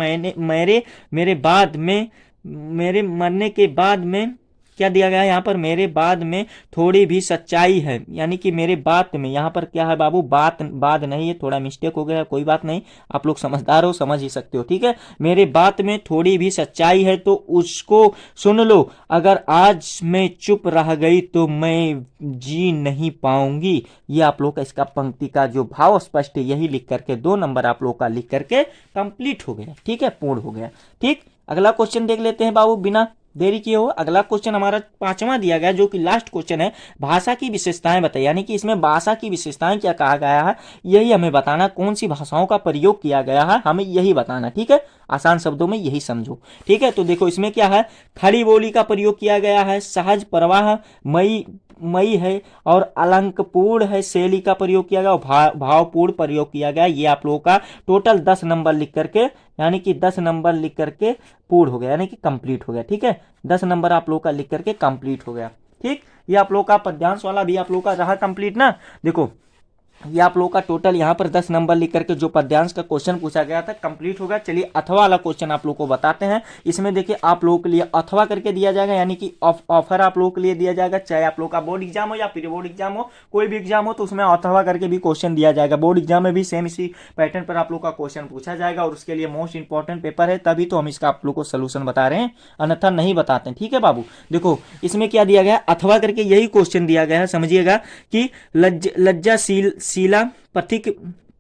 Speaker 1: मेरे मरने के बाद में, क्या दिया गया है यहाँ पर, मेरे बाद में थोड़ी भी सच्चाई है, यानी कि मेरे बात में, यहाँ पर क्या है बाबू, बात नहीं है, थोड़ा मिस्टेक हो गया, कोई बात नहीं, आप लोग समझदार हो, समझ ही सकते हो। ठीक है, मेरे बात में थोड़ी भी सच्चाई है तो उसको सुन लो। अगर आज मैं चुप रह गई तो मैं जी नहीं पाऊंगी। ये आप लोग का इसका पंक्ति का जो भाव स्पष्ट है, यही लिख करके 2 नंबर आप लोग का लिख करके कंप्लीट हो गया। ठीक है, पूर्ण हो गया। ठीक, अगला क्वेश्चन देख लेते हैं बाबू बिना देरी किए हो। अगला क्वेश्चन हमारा 5वां दिया गया, जो कि लास्ट क्वेश्चन है, भाषा की विशेषताएं बताइए, यानी कि इसमें भाषा की विशेषताएं क्या कहा गया है, यही हमें बताना, कौन सी भाषाओं का प्रयोग किया गया है हमें यही बताना। ठीक है, आसान शब्दों में यही समझो। ठीक है, तो देखो इसमें क्या है, खड़ी बोली का प्रयोग किया गया है, सहज प्रवाह मई है और अलंकपूर्ण है, शैली का प्रयोग किया गया और भावपूर्ण प्रयोग किया गया। ये आप लोगों का टोटल 10 नंबर लिख करके, यानी कि 10 नंबर लिख करके पूर्ण हो गया, यानी कि कंप्लीट हो गया। ठीक है, 10 नंबर आप लोगों का लिख करके कंप्लीट हो गया। ठीक, ये आप लोगों का पद्यांश वाला भी आप लोगों का रहा कंप्लीट ना। देखो ये आप लोगों का टोटल यहाँ पर 10 नंबर लिख करके जो पद्यांश का क्वेश्चन पूछा गया था कंप्लीट हो गया। चलिए अथवा वाला क्वेश्चन आप लोगों को बताते हैं। इसमें देखिए आप लोगों के लिए अथवा करके दिया जाएगा, यानी कि ऑफर आप लोगों के लिए दिया जाएगा, चाहे आप लोगों का बोर्ड एग्जाम हो या प्री बोर्ड एग्जाम हो, कोई भी एग्जाम हो तो उसमें अथवा करके भी क्वेश्चन दिया जाएगा। बोर्ड एग्जाम में भी सेम इसी पैटर्न पर आप लोग का क्वेश्चन पूछा जाएगा और उसके लिए मोस्ट इंपॉर्टेंट पेपर है, तभी तो हम इसका आप लोग को सोल्यूशन बता रहे हैं, अन्यथा नहीं बताते हैं। ठीक है बाबू, देखो इसमें क्या दिया गया, अथवा करके यही क्वेश्चन दिया गया है। समझिएगा कि लज्जाशीला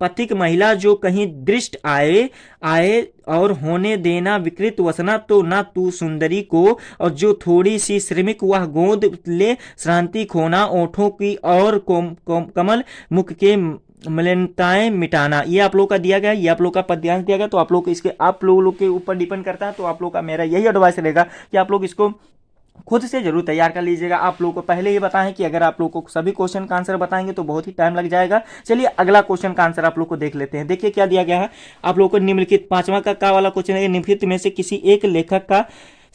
Speaker 1: पथिक महिला जो कहीं दृष्ट आए और होने देना विकृत वसना तो ना तू सुंदरी को, और जो थोड़ी सी श्रमिक वह गोद ले श्रांति खोना, ओठों की और कमल मुख के मलिनताएं मिटाना। ये आप लोग का दिया गया, ये आप लोग का पद्यांश दिया गया। तो आप लोग इसके आप लोग के ऊपर डिपेंड करता है, तो आप लोग का मेरा यही एडवाइस रहेगा कि आप लोग इसको खुद से जरूर तैयार कर लीजिएगा। आप लोगों को पहले ही बताएं कि अगर आप लोगों को सभी क्वेश्चन का आंसर बताएंगे तो बहुत ही टाइम लग जाएगा। चलिए अगला क्वेश्चन का आंसर आप लोग को देख लेते हैं। देखिए क्या दिया गया है आप लोगों को, निम्नलिखित 5वां का वाला क्वेश्चन है, निम्नलिखित में से किसी एक लेखक का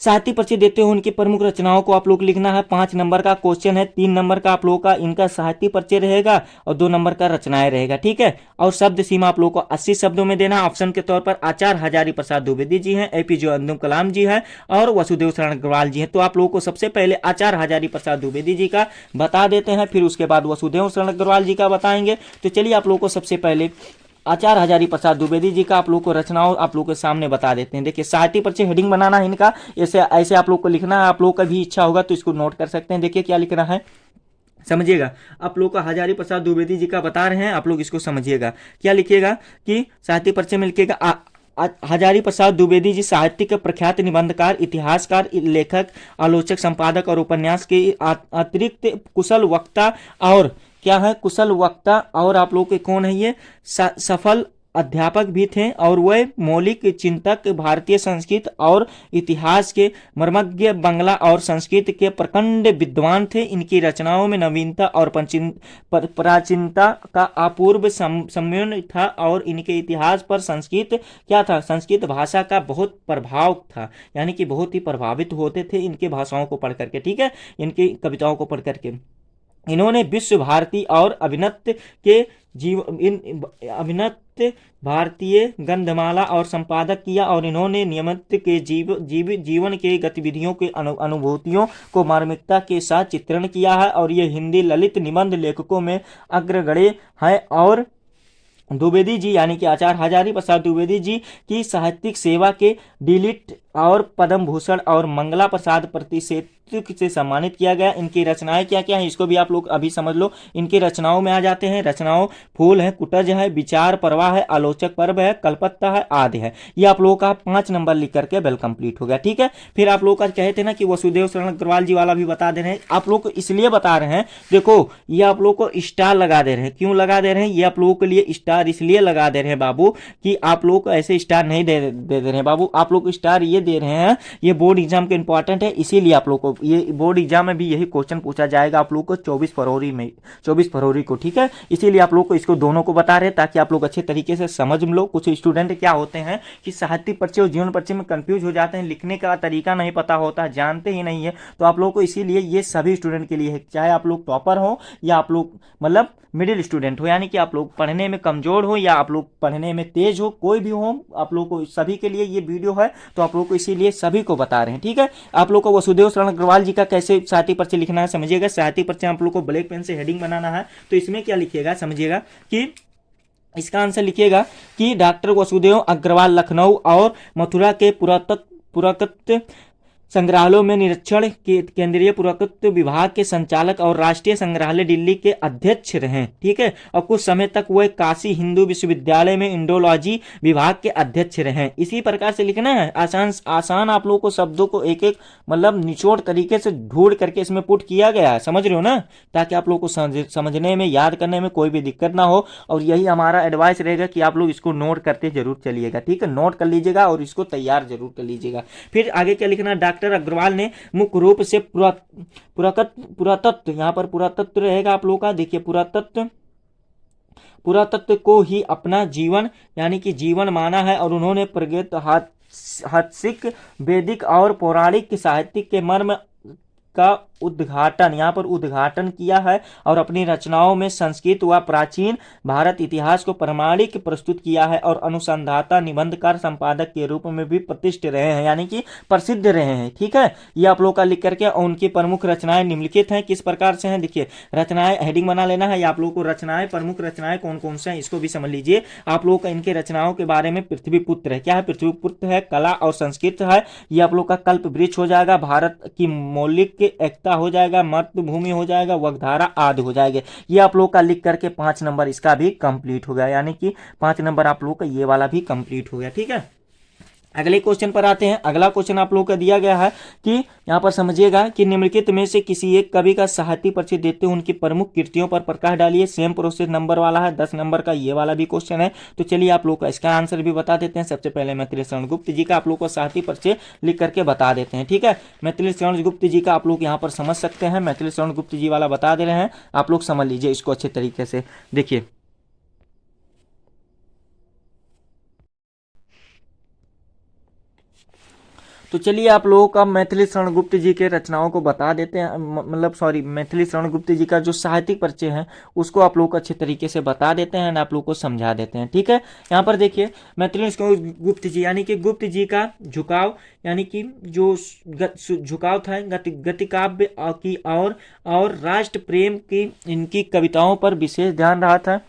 Speaker 1: साहित्य परिचय देते हुए उनकी प्रमुख रचनाओं को आप लोग लिखना है। 5 नंबर का क्वेश्चन है, 3 नंबर का आप लोगों का इनका साहित्य परिचय रहेगा और 2 नंबर का रचनाएं रहेगा। ठीक है, और शब्द सीमा आप लोगों को 80 शब्दों में देना। ऑप्शन के तौर पर आचार्य हजारी प्रसाद द्विवेदी जी हैं, एपीजे अब्दुल कलाम जी हैं और वसुदेव शरण अग्रवाल जी हैं। तो आप लोगों को सबसे पहले आचार्य हजारी प्रसाद द्विवेदी जी का बता देते हैं, फिर उसके बाद वसुदेव शरण अग्रवाल जी का बताएंगे। तो चलिए आप लोगों को सबसे पहले आचार्य हजारी प्रसाद द्विवेदी जी का आप लोग को रचनाओं आप लोग के सामने बता देते हैं। देखिए साहित्य परिचय हेडिंग बनाना है इनका, ऐसे आप लोग को लिखना है। आप लोग का भी इच्छा होगा तो इसको नोट कर सकते हैं। देखिए क्या लिखना है, समझिएगा। आप लोग का हजारी प्रसाद द्विवेदी जी का बता रहे हैं, आप लोग इसको समझिएगा। क्या लिखिएगा कि साहित्य परिचय में लिखिएगा हजारी प्रसाद द्विवेदी जी साहित्यिक प्रख्यात निबंधकार, इतिहासकार, लेखक, आलोचक, संपादक और उपन्यास के अतिरिक्त कुशल वक्ता और क्या है, कुशल वक्ता और आप लोग के कौन है ये, सफल अध्यापक भी थे और वह मौलिक चिंतक, भारतीय संस्कृत और इतिहास के मर्मज्ञ, बांग्ला और संस्कृत के प्रखंड विद्वान थे। इनकी रचनाओं में नवीनता और प्राचीनता का अपूर्व सम्मेलन था और इनके इतिहास पर संस्कृत क्या था, संस्कृत भाषा का बहुत प्रभाव था, यानी कि बहुत ही प्रभावित होते थे इनके भाषाओं को पढ़ करके, ठीक है, इनकी कविताओं को पढ़ करके। इन्होंने विश्व भारती और अभिनव के अभिनव भारतीय गंधमाला और संपादक किया और इन्होंने नियमित के जीवन के गतिविधियों के अनुभूतियों को मार्मिकता के साथ चित्रण किया है और ये हिंदी ललित निबंध लेखकों में अग्रगण्य है। और द्विवेदी जी यानी कि आचार्य हजारी प्रसाद द्विवेदी जी की साहित्यिक सेवा के डीलिट और पद्म भूषण और मंगला प्रसाद प्रतिष्ठित से सम्मानित किया गया। इनकी रचनाएं क्या क्या हैं इसको भी आप लोग अभी समझ लो। इनकी रचनाओं में आ जाते हैं, रचनाओं फूल है, कुटज है, विचार परवाह है, आलोचक पर्व है, कलपत्ता है, आदि है। ये आप लोगों का 5 नंबर लिख करके वेल कंप्लीट हो गया, ठीक है। फिर आप लोग का कहते हैं ना कि वसुदेव शरण अग्रवाल जी वाला भी बता दे रहे हैं, आप लोग को इसलिए बता रहे हैं, देखो ये आप लोग को स्टार लगा दे रहे हैं। क्यों लगा दे रहे हैं, ये आप लोगों के लिए स्टार इसलिए लगा दे रहे हैं बाबू कि आप लोग को ऐसे स्टार नहीं दे रहे हैं बाबू, आप लोग को स्टार ये दे रहे हैं, ये बोर्ड एग्जाम के इंपॉर्टेंट है, इसीलिए आप लोग को ये बोर्ड एग्जाम में भी यही क्वेश्चन पूछा जाएगा आप लोग को 24 फरवरी को, ठीक है। इसीलिए आप लोग को इसको दोनों को बता रहे हैं ताकि आप लोग अच्छे तरीके से समझ लो। कुछ स्टूडेंट क्या होते हैं कि साहित्यिक परिचय और जीवन परिचय में कंफ्यूज हो जाते हैं, लिखने का तरीका नहीं पता होता, जानते ही नहीं है, तो आप लोग को इसीलिए ये सभी स्टूडेंट के लिए है, चाहे आप लोग टॉपर हो या आप लोग मतलब मिडिल स्टूडेंट हो, यानी कि आप लोग पढ़ने में कमजोर हो या आप लोग पढ़ने में तेज हो, कोई भी हो, आप लोग को सभी के लिए ये वीडियो है, तो आप लोग को इसीलिए सभी को बता रहे हैं, ठीक है। आप लोग को वसुदेव शरण अग्रवाल जी का कैसे साहित्य परिचय लिखना है समझिएगा। साहित्य परिचय आप लोग को ब्लैक पेन से हेडिंग बनाना है, तो इसमें क्या लिखिएगा समझिएगा कि इसका आंसर लिखिएगा कि डॉक्टर वसुदेव अग्रवाल लखनऊ और मथुरा के पुरातत्व संग्रहालयों में निरीक्षण के केंद्रीय पुरातत्व विभाग के संचालक और राष्ट्रीय संग्रहालय दिल्ली के अध्यक्ष रहे, ठीक है। और कुछ समय तक वह काशी हिंदू विश्वविद्यालय में इंडोलॉजी विभाग के अध्यक्ष रहे। इसी प्रकार से लिखना है, आसान आप लोगों को शब्दों को एक एक मतलब निचोड़ तरीके से ढूंढ करके इसमें पुट किया गया है, समझ रहे हो ना, ताकि आप लोग को समझने में, याद करने में कोई भी दिक्कत ना हो। और यही हमारा एडवाइस रहेगा कि आप लोग इसको नोट करते जरूर चलिएगा, ठीक है, नोट कर लीजिएगा और इसको तैयार जरूर कर लीजिएगा। फिर आगे क्या लिखना, डॉक्टर अग्रवाल ने मुख्य रूप से पुरातत्व, यहाँ पर पुरातत्व रहेगा आप लोगों का, देखिए पुरातत्व को ही अपना जीवन यानी कि जीवन माना है और उन्होंने प्रागैतिहासिक, वैदिक और पौराणिक साहित्य के मर्म का उद्घाटन, यहाँ पर उद्घाटन किया है और अपनी रचनाओं में संस्कृत व प्राचीन भारत इतिहास को प्रमाणिक प्रस्तुत किया है और अनुसंधाता, निबंधकार, संपादक के रूप में भी प्रतिष्ठित रहे हैं, यानी कि प्रसिद्ध रहे हैं, ठीक है। ये आप लोग का लिख करके, और उनकी प्रमुख रचनाएं निम्नलिखित हैं, किस प्रकार से हैं देखिए, रचनाएं हेडिंग बना लेना है, आप लोग को रचनाएं, प्रमुख रचनाएं कौन कौन से हैं इसको भी समझ लीजिए। आप लोग का इनके रचनाओं के बारे में पृथ्वीपुत्र है, क्या है, पृथ्वीपुत्र है, कला और संस्कृत है, ये आप लोग का कल्प वृक्ष हो जाएगा, भारत की मौलिक एकता हो जाएगा, मातृभूमि हो जाएगा, वगधारा आदि हो जाएगा। ये आप लोग का लिख करके 5 नंबर इसका भी कंप्लीट हो गया, यानी कि 5 नंबर आप लोग का ये वाला भी कंप्लीट हो गया, ठीक है। अगले क्वेश्चन पर आते हैं। अगला क्वेश्चन आप लोगों का दिया गया है कि यहाँ पर समझिएगा कि निम्नलिखित में से किसी एक कवि का साहित्य परिचय देते हुए उनकी प्रमुख कृतियों पर प्रकाश डालिए। सेम प्रोसेस नंबर वाला है, 10 नंबर का ये वाला भी क्वेश्चन है। तो चलिए आप लोग का इसका आंसर भी बता देते हैं। सबसे पहले मैथिली शरण गुप्त जी का आप लोग को साहित्य परिचय लिख करके बता देते हैं, ठीक है। मैथिली शरण गुप्त जी का आप लोग यहाँ पर समझ सकते हैं, मैथिली शरण गुप्त जी वाला बता दे रहे हैं, आप लोग समझ लीजिए इसको अच्छे तरीके से। देखिए तो चलिए आप लोगों का मैथिली शरण गुप्त जी के रचनाओं को बता देते हैं, मतलब सॉरी, मैथिली शरण गुप्त जी का जो साहित्यिक परिचय है उसको आप लोग को अच्छे तरीके से बता देते हैं, आप लोग को समझा देते हैं, ठीक है। यहाँ पर देखिए मैथिली शरण गुप्त जी यानी कि गुप्त जी का झुकाव, यानी कि जो झुकाव था गति काव्य की और राष्ट्र प्रेम की इनकी कविताओं पर विशेष ध्यान रहा था।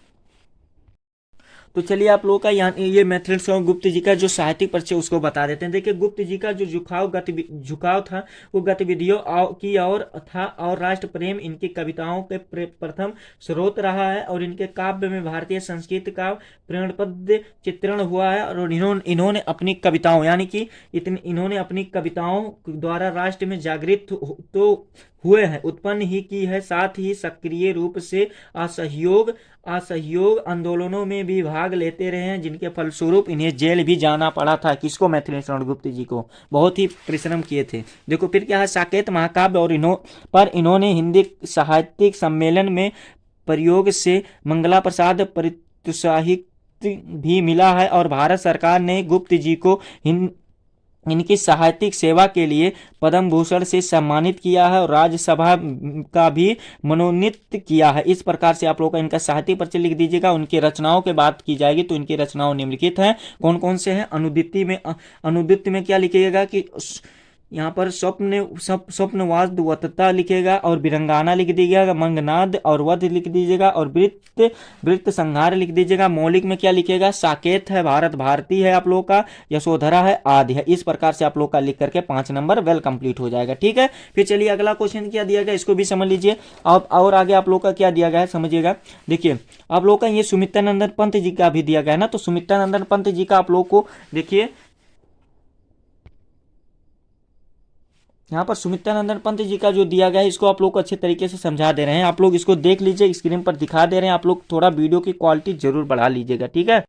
Speaker 1: तो चलिए आप लोगों का यहाँ ये मैथिली गुप्त जी का जो साहित्यिक परिचय उसको बता देते हैं। देखिए गुप्त जी का जो झुकाव था वो गतिविधियों की ओर था और राष्ट्र प्रेम इनकी कविताओं के प्रथम स्रोत रहा है और इनके काव्य में भारतीय संस्कृति का प्रणपद चित्रण हुआ है। और इन्होंने अपनी कविताओं यानी कि इन्होंने अपनी कविताओं द्वारा राष्ट्र में जागृत तो हुए हैं, उत्पन्न ही की है, साथ ही सक्रिय रूप से असहयोग आंदोलनों में भी भाग लेते रहे हैं, जिनके फलस्वरूप इन्हें जेल भी जाना पड़ा था। किसको? मैथिली शरण गुप्त जी को। बहुत ही परिश्रम किए थे। देखो फिर क्या है, साकेत महाकाव्य और इन्होंने हिंदी साहित्यिक सम्मेलन में प्रयोग से मंगला प्रसाद पारितोषिक भी मिला है और भारत सरकार ने गुप्त जी को इनकी साहित्यिक सेवा के लिए पद्म भूषण से सम्मानित किया है और राज्यसभा का भी मनोनीत किया है। इस प्रकार से आप लोग का इनका साहित्यिक परिचय लिख दीजिएगा। उनकी रचनाओं की बात की जाएगी तो इनकी रचनाओं निम्नलिखित हैं। कौन कौन से हैं? अनुदित्य में क्या लिखिएगा कि यहाँ पर स्वप्नवासवतता लिखेगा और बिरंगाना लिख दीजिएगा, मंगनाद और वध लिख दीजिएगा और वृत्त संहार लिख दीजिएगा। मौलिक में क्या लिखेगा? साकेत है, भारत भारती है आप लोग का, यशोधरा है, आदि है। इस प्रकार से आप लोग का लिख करके 5 नंबर वेल कंप्लीट हो जाएगा। ठीक है, फिर चलिए अगला क्वेश्चन क्या दिया गया इसको भी समझ लीजिए। और आगे आप लोग का क्या दिया गया है समझिएगा। देखिए आप लोग का ये सुमित्रानंदन पंत जी का भी दिया गया है ना, तो सुमित्रानंदन पंत जी का आप लोग को देखिए यहाँ पर सुमित्रानंदन पंत जी का जो दिया गया है इसको आप लोग को अच्छे तरीके से समझा दे रहे हैं। आप लोग इसको देख लीजिए, स्क्रीन पर दिखा दे रहे हैं। आप लोग थोड़ा वीडियो की क्वालिटी जरूर बढ़ा लीजिएगा। ठीक है,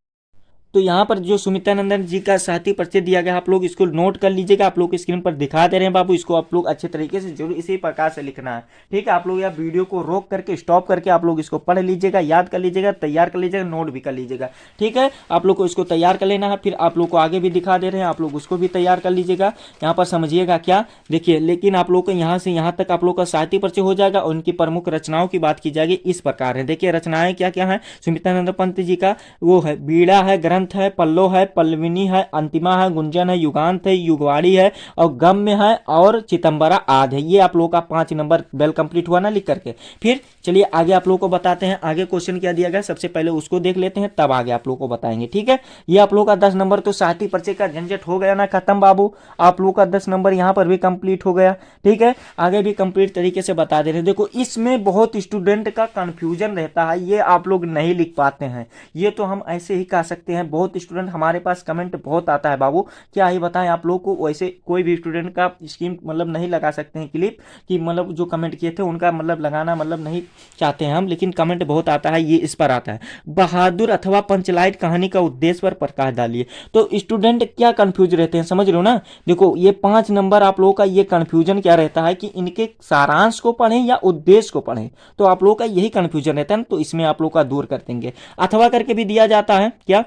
Speaker 1: तो यहाँ पर जो सुमित्रानंदन जी का साहित्यिक परिचय दिया गया आप लोग इसको नोट कर लीजिएगा। आप लोग स्क्रीन पर दिखा दे रहे हैं बाबू, इसको आप लोग अच्छे तरीके से जरूर इसी प्रकार से लिखना है। ठीक है, आप लोग यह वीडियो को रोक करके स्टॉप करके आप लोग इसको पढ़ लीजिएगा, याद कर लीजिएगा, तैयार कर लीजिएगा, नोट भी कर लीजिएगा। ठीक है, आप लोग को इसको तैयार कर लेना है। फिर आप लोग को आगे भी दिखा दे रहे हैं, आप लोग उसको भी तैयार कर लीजिएगा। यहाँ पर समझिएगा क्या, देखिए लेकिन आप लोग को यहाँ से यहाँ तक आप लोग का साहित्यिक परिचय हो जाएगा और उनकी प्रमुख रचनाओं की बात की जाएगी। इस प्रकार है, देखिए रचनाएं क्या क्या है सुमित्रानंद पंत जी का। वो है बीड़ा है, ग्रंथ है, पल्लो है, पल्लविनी है, अंतिमा है, गुंजन है, युगांत है, युगवाड़ी है और गम्य है और चितंबरा आदि है। ये आप लोगों का 5 नंबर वेल कंप्लीट हुआ ना लिख करके। फिर चलिए आगे आप लोगों को बताते हैं आगे क्वेश्चन क्या दिया गया। सबसे पहले उसको देख लेते हैं तब आगे आप लोगों को बताएंगे। ठीक है, ये आप लोगों का 10 नंबर तो साहित्यिक परिचय का झंझट हो गया ना खत्म बाबू। आप लोगों का 10 नंबर यहाँ पर भी कंप्लीट हो गया। ठीक है, आगे भी कंप्लीट तरीके से बता दे रहे हैं। देखो इसमें बहुत स्टूडेंट का कंफ्यूजन रहता है, ये आप लोग नहीं लिख पाते हैं। ये तो हम ऐसे ही कह सकते हैं, बहुत स्टूडेंट हमारे पास कमेंट बहुत आता है बाबू, क्या ही बताएं आप लोग को। वैसे कोई भी स्टूडेंट का स्कीम मतलब नहीं लगा सकते हैं क्लिप कि मतलब जो कमेंट किए थे उनका मतलब लगाना मतलब नहीं चाहते हैं हम, लेकिन कमेंट बहुत आता है। ये इस पर आता है, बहादुर अथवा पंचलाइट कहानी का उद्देश्य पर प्रकाश डालिए। तो स्टूडेंट क्या कंफ्यूज रहते हैं समझ लो ना। देखो ये 5 नंबर आप लोगों का ये कंफ्यूजन क्या रहता है कि इनके सारांश को पढ़ें या उद्देश्य को पढ़ें, तो आप लोगों का यही कंफ्यूजन रहता है ना। तो इसमें आप लोग का दूर कर देंगे। अथवा करके भी दिया जाता है क्या,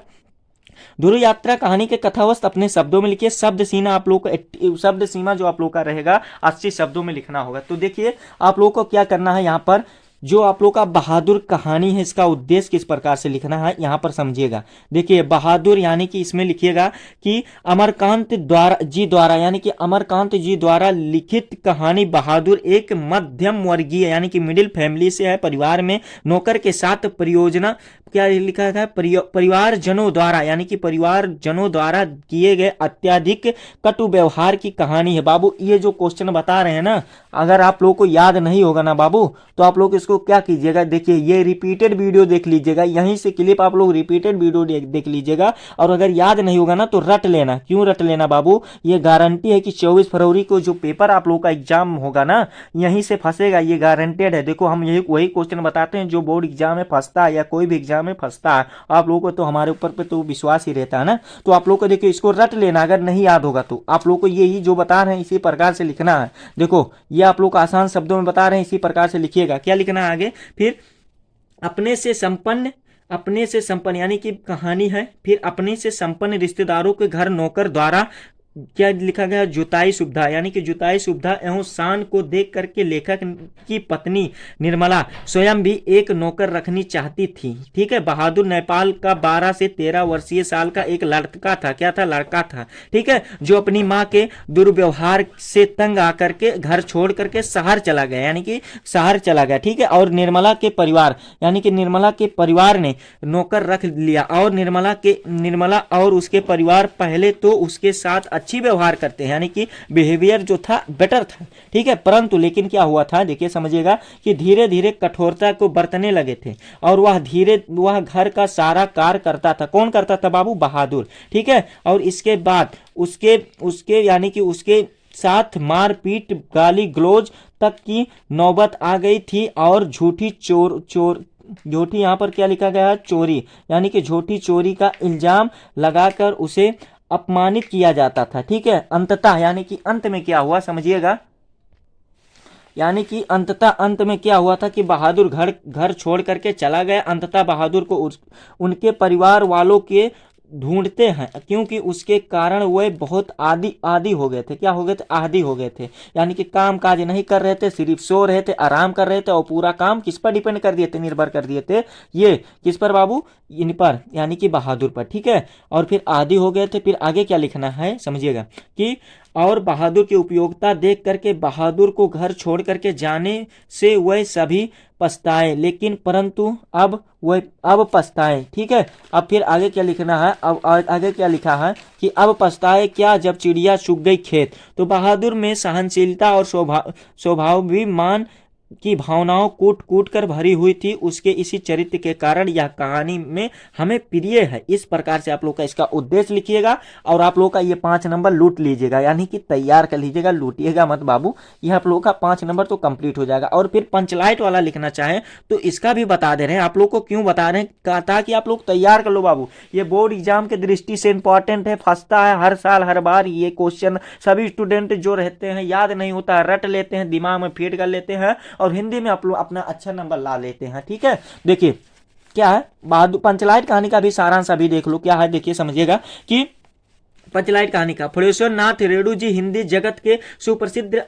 Speaker 1: ध्रुव यात्रा कहानी के कथावस्त अपने शब्दों में लिखिए। शब्द सीमा आप लोग को, शब्द सीमा जो आप लोग का रहेगा 80 शब्दों में लिखना होगा। तो देखिए आप लोग को क्या करना है, यहाँ पर जो आप लोग का बहादुर कहानी है इसका उद्देश्य किस प्रकार से लिखना है यहाँ पर समझिएगा। देखिए बहादुर यानी कि इसमें लिखिएगा कि अमरकांत द्वारा यानी कि अमरकांत जी द्वारा लिखित कहानी। बहादुर एक मध्यम वर्गीय यानी कि मिडिल फैमिली से है, परिवार में नौकर के साथ परियोजना क्या लिखा है, परिवारजनों द्वारा यानी कि परिवारजनों द्वारा किए गए अत्यधिक कटु व्यवहार की कहानी है। बाबू ये जो क्वेश्चन बता रहे हैं ना, अगर आप लोग को याद नहीं होगा ना बाबू तो आप लोग इसको क्या कीजिएगा, देखिए ये रिपीटेड वीडियो देख लीजिएगा, यहीं से क्लिप आप लोग रिपीटेड वीडियो देख लीजिएगा। और अगर याद नहीं होगा ना तो रट लेना। क्यों रट लेना बाबू, ये गारंटी है कि 24 फरवरी को जो पेपर आप लोग का एग्जाम होगा ना यहीं से फंसेगा, ये गारंटेड है। देखो हम यही वही क्वेश्चन बताते हैं जो बोर्ड एग्जाम में फंसता है या कोई भी एग्जाम में फंसता है। आप लोगों को तो हमारे ऊपर पे तो विश्वास ही रहता है ना। तो आप लोग को देखिए इसको रट लेना, अगर नहीं याद होगा तो आप लोग को यही जो बता रहे हैं इसी प्रकार से लिखना है। देखो ये आप लोग आसान शब्दों में बता रहे हैं, इसी प्रकार से लिखिएगा। क्या लिखना है आगे, फिर अपने से संपन्न यानी कि कहानी है। फिर अपने से संपन्न रिश्तेदारों के घर नौकर द्वारा क्या लिखा गया, जुताई सुविधा, यानी कि जुताई सुविधा एवं शान को देख करके लेखक की पत्नी निर्मला स्वयं भी एक नौकर रखनी चाहती थी। ठीक है, बहादुर नेपाल का 12 से 13 वर्षीय साल का एक लड़का था, क्या था, लड़का था। ठीक है, जो अपनी माँ के दुर्व्यवहार से तंग आकर के घर छोड़ करके शहर चला गया, यानी कि शहर चला गया। ठीक है, और निर्मला के परिवार, यानी कि निर्मला के परिवार ने नौकर रख लिया, और निर्मला और उसके परिवार पहले तो उसके साथ अच्छी व्यवहार करते हैं, यानी कि बिहेवियर जो था बेटर था। ठीक है, परंतु लेकिन क्या हुआ था, देखिए समझिएगा, कि धीरे धीरे कठोरता को बरतने लगे थे, और वह घर का सारा कार्य करता था। कौन करता था बाबू, बहादुर। ठीक है, और इसके बाद उसके उसके यानी कि उसके साथ मारपीट, गाली गलौज तक की नौबत आ गई थी, और झूठी यहाँ पर क्या लिखा गया है, चोरी, यानी कि झूठी चोरी का इल्जाम लगाकर उसे अपमानित किया जाता था। ठीक है, अंततः यानी कि अंत में क्या हुआ समझिएगा, यानी कि अंततः अंत में क्या हुआ था कि बहादुर घर छोड़ करके चला गया। अंततः बहादुर को उनके परिवार वालों के ढूंढते हैं, क्योंकि उसके कारण वे बहुत आदी हो गए थे। क्या हो गए थे, आदी हो गए थे, यानी कि काम काज नहीं कर रहे थे, सिर्फ सो रहे थे, आराम कर रहे थे, और पूरा काम किस पर डिपेंड कर दिए थे, निर्भर कर दिए थे, ये किस पर बाबू, इन पर, यानी कि बहादुर पर। ठीक है, और फिर आदी हो गए थे। फिर आगे क्या लिखना है समझिएगा, कि और बहादुर की उपयोगिता देख करके बहादुर को घर छोड़ करके जाने से वह सभी पछताए, लेकिन परंतु अब पछताए। ठीक है, अब फिर आगे क्या लिखना है, अब आगे क्या लिखा है कि अब पछताए क्या जब चिड़िया चुग गई खेत। तो बहादुर में सहनशीलता और स्वाभिमान की भावनाओं कूट कूट कर भरी हुई थी। उसके इसी चरित्र के कारण यह कहानी में हमें प्रिय है। इस प्रकार से आप लोग का इसका उद्देश्य लिखिएगा, और आप लोग का ये 5 नंबर लूट लीजिएगा, यानी कि तैयार कर लीजिएगा, लूटिएगा मत बाबू। यह आप लोग का 5 नंबर तो कंप्लीट हो जाएगा। और फिर पंचलाइट वाला लिखना चाहें तो इसका भी बता दे रहे हैं आप लोग को, क्यों बता रहे हैं, ताकि आप लोग तैयार कर लो बाबू। ये बोर्ड एग्जाम के दृष्टि से इंपॉर्टेंट है, फंसता है हर साल हर बार ये क्वेश्चन। सभी स्टूडेंट जो रहते हैं याद नहीं होता है, रट लेते हैं, दिमाग में फीड कर लेते हैं, और हिंदी में आप लोग अपना अच्छा नंबर ला लेते हैं। ठीक है, देखिए क्या है, बहादुर पंचलाइट कहानी का भी सारांश अभी देख लो, क्या है देखिए समझिएगा, कि पंचलाइट कहानी का फुलेश्वर नाथ रेणु जी हिंदी जगत के सुप्रसिद्ध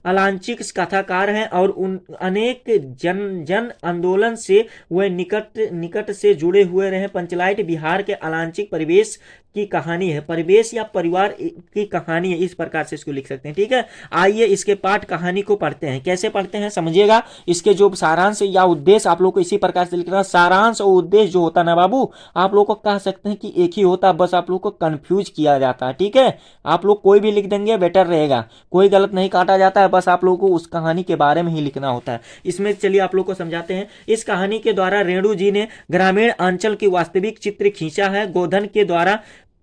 Speaker 1: आलांचिक कथाकार हैं, और उन अनेक जन आंदोलन से वे निकट से जुड़े हुए रहे। पंचलाइट बिहार के आलांचिक परिवेश की कहानी है, परिवेश या परिवार की कहानी है, इस प्रकार से इसको लिख सकते हैं। ठीक है, आइए इसके पाठ कहानी को पढ़ते हैं। कैसे पढ़ते हैं समझिएगा, इसके जो सारांश या उद्देश्य आप लोग को इसी प्रकार से लिखना। सारांश और उद्देश्य जो होता ना बाबू, आप लोग को कह सकते हैं कि एक ही होता, बस आप लोग को कंफ्यूज किया जाता है। ठीक है, आप लोग कोई भी लिख देंगे बेटर रहेगा, कोई गलत नहीं काटा जाता है, बस आप लोग को उस कहानी के बारे में ही लिखना होता है। इसमें चलिए आप लोग को समझाते हैं। इस कहानी के द्वारा रेणु जी ने ग्रामीण अंचल की वास्तविक चित्र खींचा है। गोधन के द्वारा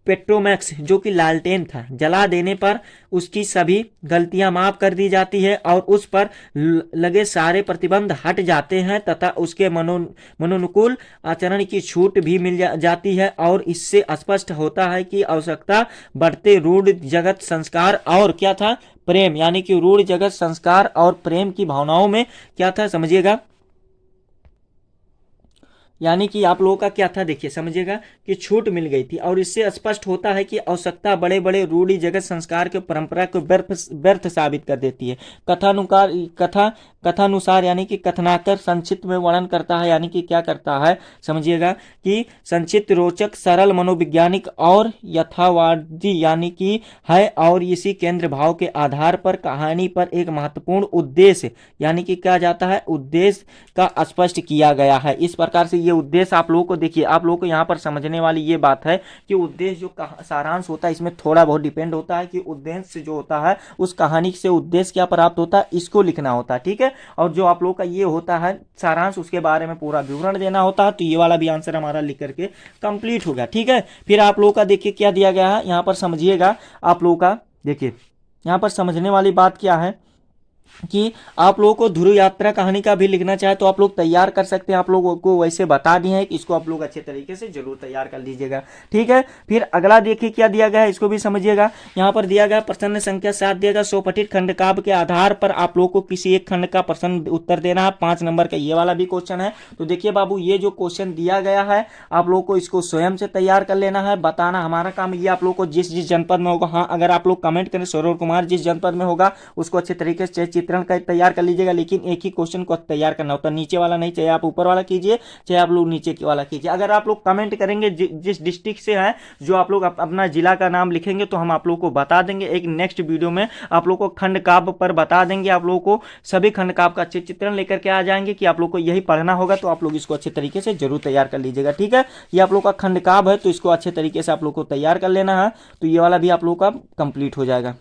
Speaker 1: पेट्रोमैक्स जो कि लालटेन था जला देने पर उसकी सभी गलतियां माफ कर दी जाती है, और उस पर लगे सारे प्रतिबंध हट जाते हैं, तथा उसके मनोनुकूल आचरण की छूट भी मिल जाती है। और इससे स्पष्ट होता है कि आवश्यकता बढ़ते रूढ़ जगत संस्कार और क्या था, प्रेम, यानी कि रूढ़ जगत संस्कार और प्रेम की भावनाओं में क्या था समझिएगा, यानी कि आप लोगों का क्या था देखिए समझिएगा, कि छूट मिल गई थी। और इससे स्पष्ट होता है कि आवश्यकता बड़े बड़े रूढ़ि जगत संस्कार के परंपरा को व्यर्थ साबित कर देती है। कथानुसार यानी कि कथनाकर संक्षिप्त में वर्णन करता है, यानी कि क्या करता है समझिएगा, कि संक्षिप्त रोचक सरल मनोवैज्ञानिक और यथावादी यानी कि है, और इसी केंद्र भाव के आधार पर कहानी पर एक महत्वपूर्ण उद्देश्य यानी कि क्या जाता है, उद्देश्य का स्पष्ट किया गया है। इस प्रकार से ये उद्देश्य आप लोगों को देखिए, आप लोगों को यहाँ पर समझने वाली ये बात है कि उद्देश्य जो सारांश होता है इसमें थोड़ा बहुत डिपेंड होता है कि उद्देश्य जो होता है उस कहानी से उद्देश्य क्या प्राप्त होता है, इसको लिखना होता है। ठीक है, और जो आप लोगों का ये होता है सारांश, उसके बारे में पूरा विवरण देना होता है। तो ये वाला भी आंसर हमारा लिख करके कंप्लीट हो गया। ठीक है, फिर आप लोगों का देखिए क्या दिया गया है यहाँ पर समझिएगा, आप लोगों का देखिए यहाँ पर समझने वाली बात क्या है कि आप लोगों को ध्रुव यात्रा कहानी का भी लिखना चाहे तो आप लोग तैयार कर सकते हैं। आप लोगों को वैसे बता दिए हैं कि इसको आप लोग अच्छे तरीके से जरूर तैयार कर लीजिएगा। ठीक है, फिर अगला देखिए क्या दिया गया है, इसको भी समझिएगा। यहाँ पर दिया गया प्रश्न संख्या 7 दिया गया, स्वपठित खंड काव्य के आधार पर आप लोग को किसी एक खंड का प्रश्न उत्तर देना है। 5 नंबर का ये वाला भी क्वेश्चन है। तो देखिए बाबू, ये जो क्वेश्चन दिया गया है आप लोग को इसको स्वयं से तैयार कर लेना है, बताना हमारा काम। ये आप लोग को जिस जिस जनपद में होगा, हाँ अगर आप लोग कमेंट करें सौरभ कुमार जिस जनपद में होगा उसको अच्छे तरीके से चित्रण का तैयार कर लीजिएगा, लेकिन एक ही क्वेश्चन को तैयार करना होता है, नीचे वाला नहीं। चाहे आप ऊपर वाला कीजिए, चाहे आप लोग नीचे वाला कीजिए। अगर आप लोग कमेंट करेंगे जिस डिस्ट्रिक्ट से है, जो आप लोग अपना जिला का नाम लिखेंगे तो हम आप लोग को बता देंगे। एक नेक्स्ट वीडियो में आप लोग को खंड काव्य पर बता देंगे। आप लोगों को सभी खंड काव्य का अच्छे चित्रण लेकर के आ जाएंगे कि आप लोग को यही पढ़ना होगा, तो आप लोग इसको अच्छे तरीके से जरूर तैयार कर लीजिएगा। ठीक है, ये आप लोग का खंड काव्य है तो इसको अच्छे तरीके से आप लोग को तैयार कर लेना है, तो ये वाला भी आप लोग का कंप्लीट हो जाएगा।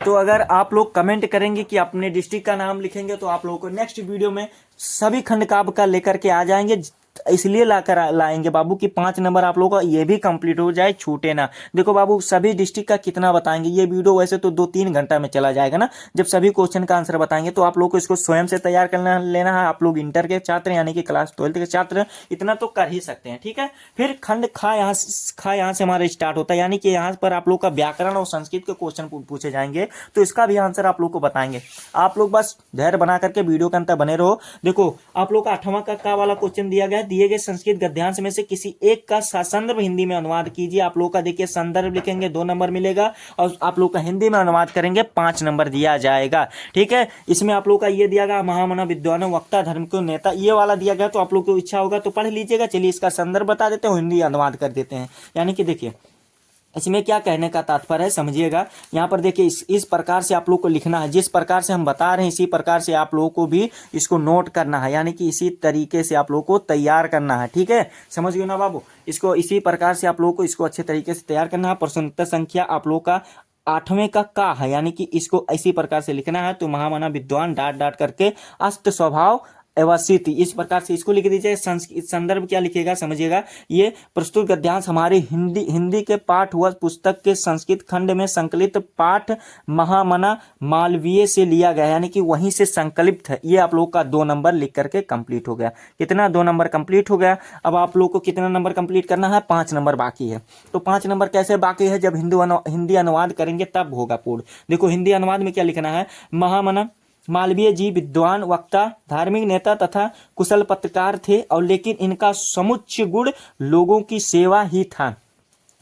Speaker 1: तो अगर आप लोग कमेंट करेंगे कि अपने डिस्ट्रिक्ट का नाम लिखेंगे तो आप लोगों को नेक्स्ट वीडियो में सभी खंड काव्य का लेकर के आ जाएंगे, इसलिए लाएंगे बाबू कि 5 नंबर आप लोगों का ये भी कंप्लीट हो जाए, छूटे ना। देखो बाबू, सभी डिस्ट्रिक्ट का कितना बताएंगे, ये वीडियो वैसे तो 2-3 घंटा में चला जाएगा ना। जब सभी क्वेश्चन का आंसर बताएंगे तो आप लोग को इसको स्वयं से तैयार करना लेना है। आप लोग इंटर के छात्र यानी कि क्लास 12 के छात्र इतना तो कर ही सकते हैं। ठीक है, फिर खंड खा यहाँ से हमारा स्टार्ट होता है, यानी कि यहाँ पर आप लोग का व्याकरण और संस्कृत के क्वेश्चन पूछे जाएंगे, तो इसका भी आंसर आप लोग को बताएंगे। आप लोग बस धैर्य बना करके वीडियो के अंतर बने रहो। देखो आप लोग का 8वां का वाला क्वेश्चन दिया गया है, दिए गए संस्कृत गद्यांश में से किसी एक का संदर्भ हिंदी में अनुवाद कीजिए। आप लोग का देखिए संदर्भ लिखेंगे 2 नंबर मिलेगा, और आप लोग का हिंदी में अनुवाद करेंगे 5 नंबर दिया जाएगा। ठीक है, इसमें आप लोग का ये दिया गया महामना विद्वान वक्ता धर्म के नेता, ये वाला दिया गया, तो आप लोग को इच्छा होगा तो पढ़ लीजिएगा। चलिए इसका संदर्भ बता देते हैं, हिंदी अनुवाद कर देते हैं। यानी कि देखिए इसमें क्या कहने का तात्पर्य है समझिएगा। यहाँ पर देखिए इस प्रकार से आप लोग को लिखना है, जिस प्रकार से हम बता रहे हैं इसी प्रकार से आप लोगों को भी इसको नोट करना है, यानी कि इसी तरीके से आप लोगों को तैयार करना है। ठीक है, समझ गए ना बाबू, इसको इसी प्रकार से आप लोगों को इसको अच्छे तरीके से तैयार करना है। प्रश्नोत्तर संख्या आप लोग का 8वें का है, यानी कि इसको इसी प्रकार से लिखना है। तो महामना विद्वान डॉट डॉट करके अष्ट स्वभाव एवं इस प्रकार से इसको लिख दीजिए। संदर्भ क्या लिखेगा समझिएगा, ये प्रस्तुत गद्यांश हमारे हिंदी के पाठ हुआ पुस्तक के संस्कृत खंड में संकलित पाठ महामना मालवीय से लिया गया, यानी कि वहीं से संकलित है। ये आप लोग का 2 नंबर लिख करके कंप्लीट हो गया। कितना? 2 नंबर कंप्लीट हो गया। अब आप लोग को कितना नंबर कंप्लीट करना है? 5 नंबर बाकी है। तो 5 नंबर कैसे बाकी है? जब हिंदी अनुवाद करेंगे तब होगा पूर्ण। देखो हिंदी अनुवाद में क्या लिखना है, महामना मालवीय जी विद्वान वक्ता धार्मिक नेता तथा कुशल पत्रकार थे, और लेकिन इनका समुच्च गुण लोगों की सेवा ही था।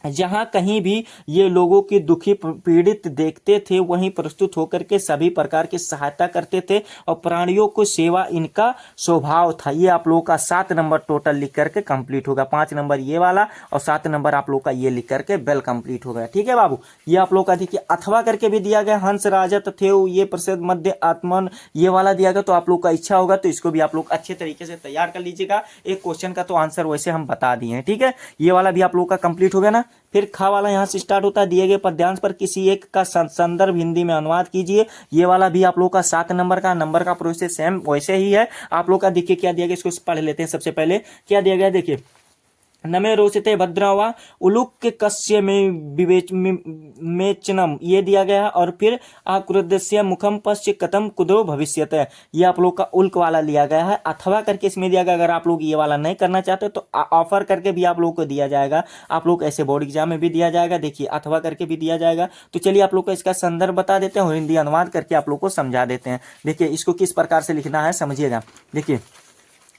Speaker 1: जहाँ कहीं भी ये लोगों की दुखी पीड़ित देखते थे वहीं प्रस्तुत होकर के सभी प्रकार की सहायता करते थे, और प्राणियों को सेवा इनका स्वभाव था। ये आप लोगों का 7 नंबर टोटल लिख करके कंप्लीट होगा। 5 नंबर ये वाला और 7 नंबर आप लोग का ये लिख करके बेल कंप्लीट हो गया। ठीक है बाबू, ये आप लोग का देखिए अथवा करके भी दिया गया, हंस राजा थे ये प्रसिद्ध मध्य आत्मन, ये वाला दिया गया। तो आप लोग का इच्छा होगा तो इसको भी आप लोग अच्छे तरीके से तैयार कर लीजिएगा। एक क्वेश्चन का तो आंसर वैसे हम बता दिए हैं। ठीक है, ये वाला भी आप लोग का कंप्लीट हो गया ना। फिर खा वाला यहाँ से स्टार्ट होता है, दिए गए पद्यांश पर किसी एक का संदर्भ हिंदी में अनुवाद कीजिए। ये वाला भी आप लोग का 7 नंबर का प्रोसेस सेम वैसे ही है। आप लोग का देखिए क्या दिया गया, इसको पढ़ लेते हैं। सबसे पहले क्या दिया गया देखिए, नमे रोचते भद्रवा उलुक कस्य में मेचनम, ये दिया गया है। और फिर आकृदस्य मुखम पश्च कतम कुदो भविष्यते, ये आप लोग का उल्क वाला लिया गया है। अथवा करके इसमें दिया गया। अगर आप लोग ये वाला नहीं करना चाहते तो ऑफर करके भी आप लोग को दिया जाएगा। आप लोग ऐसे बोर्ड एग्जाम में भी दिया जाएगा, देखिए अथवा करके भी दिया जाएगा। तो चलिए आप लोग को इसका संदर्भ बता देते हैं और हिंदी अनुवाद करके आप लोग को समझा देते हैं। देखिए इसको किस प्रकार से लिखना है समझिएगा। देखिए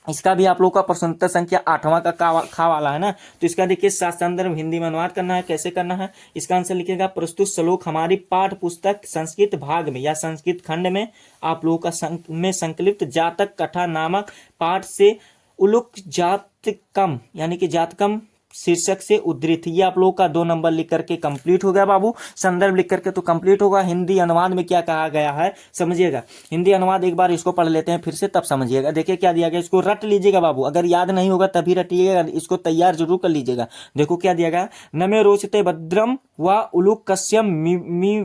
Speaker 1: इसका भी आप लोग का प्रश्नोत्तर संख्या 8वां का खा वाला है ना। तो इसका देखिए संदर्भ हिंदी में अनुवाद करना है। कैसे करना है, इसका आंसर लिखिएगा। प्रस्तुत श्लोक हमारी पाठ पुस्तक संस्कृत भाग में या संस्कृत खंड में आप लोगों का में संकलित जातक कथा नामक पाठ से उलुक जातकम यानी कि जातकम शीर्षक से उद्धृत, ये आप लोग का 2 नंबर लिख करके कंप्लीट हो गया बाबू। संदर्भ लिख करके तो कंप्लीट होगा। हिंदी अनुवाद में क्या कहा गया है समझिएगा। हिंदी अनुवाद एक बार इसको पढ़ लेते हैं फिर से, तब समझिएगा। देखिए क्या दिया गया, इसको रट लीजिएगा बाबू। अगर याद नहीं होगा तभी रटिएगा, इसको तैयार जरूर कर लीजिएगा। देखो क्या दिया गया, नमे रोचते भद्रम व उलुक कश्यम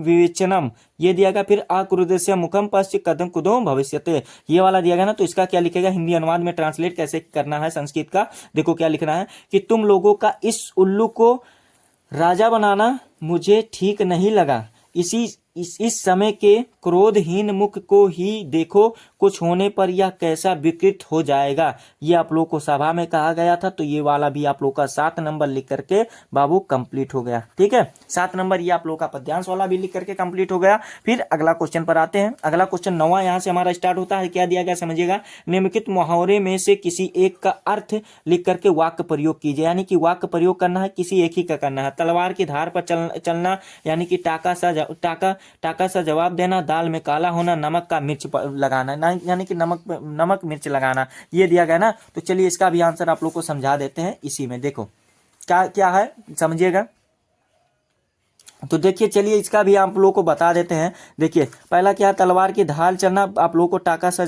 Speaker 1: विवेचनम, ये दिया गया। फिर आकृदस्य मुखम पश्च कदम कुदो भविष्यते, ये वाला दिया गया ना। तो इसका क्या लिखेगा, हिंदी अनुवाद में ट्रांसलेट कैसे करना है संस्कृत का, देखो क्या लिखना है कि तुम लोगों का इस उल्लू को राजा बनाना मुझे ठीक नहीं लगा, इस समय के क्रोधहीन मुख को ही देखो, कुछ होने पर यह कैसा विकृत हो जाएगा। ये आप लोग को सभा में कहा गया था। तो ये वाला भी आप लोग का 7 नंबर लिख करके बाबू कंप्लीट हो गया। ठीक है, 7 नंबर ये आप लोग का पद्यांश वाला भी लिख करके कंप्लीट हो गया। फिर अगला क्वेश्चन पर आते हैं। अगला क्वेश्चन 9वां यहाँ से हमारा स्टार्ट होता है। क्या दिया गया समझिएगा। निम्नलिखित मुहावरे में से किसी एक का अर्थ लिख करके वाक्य प्रयोग कीजिए। यानी कि वाक्य प्रयोग करना है, किसी एक ही का करना है। तलवार की धार पर चलना, यानी कि टाका सा जवाब देना। दाल में काला होना, नमक का मिर्च लगाना, यानी कि नमक मिर्च लगाना, ये दिया गया ना। तो चलिए इसका भी आंसर आप लोग को समझा देते हैं। इसी में देखो क्या क्या है समझिएगा। तो देखिए चलिए इसका भी आप लोगों को बता देते हैं। देखिए पहला क्या है, तलवार की ढाल चलना, आप लोगों को टका सा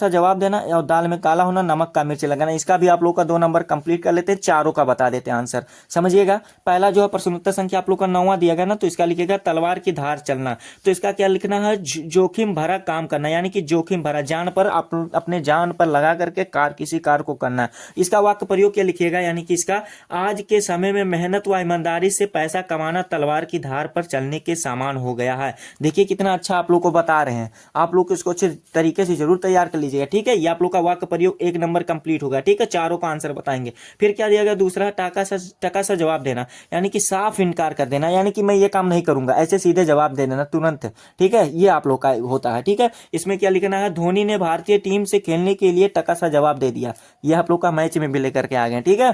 Speaker 1: जवाब देना और दाल में काला होना, नमक का मिर्च लगाना। इसका भी आप लोग का 2 नंबर कंप्लीट कर लेते हैं। चारों का बता देते हैं आंसर समझिएगा। पहला जो है प्रश्नोत्तर संख्या आप लोग का 9वां दिया गया ना, तो इसका लिखिएगा तलवार की धार चलना। तो इसका क्या लिखना है, जोखिम भरा काम करना, यानी कि जोखिम भरा, जान पर अपने जान पर लगा करके किसी कार्य को करना। इसका वाक्य प्रयोग क्या लिखिएगा, यानी कि इसका आज के समय में मेहनत व ईमानदारी से पैसा कमाना तलवार की धार पर चलने के समान हो गया है। देखिए कितना अच्छा आप लोग को बता रहे हैं। आप लोग इसको अच्छे तरीके से जरूर तैयार कर लीजिएगा। ठीक है, ये आप लोग का वाक्य प्रयोग 1 नंबर कंप्लीट होगा। ठीक है, चारों का आंसर बताएंगे। फिर क्या दिया गया दूसरा, टका सा जवाब देना, यानी कि साफ इनकार कर देना, यानी कि मैं ये काम नहीं करूंगा, ऐसे सीधे जवाब दे देना तुरंत। ठीक है, ये आप लोग का होता है। ठीक है, इसमें क्या लिखना है, धोनी ने भारतीय टीम से खेलने के लिए टका सा जवाब दे दिया। ये आप लोग का मैच में भी लेकर के आ गए। ठीक है,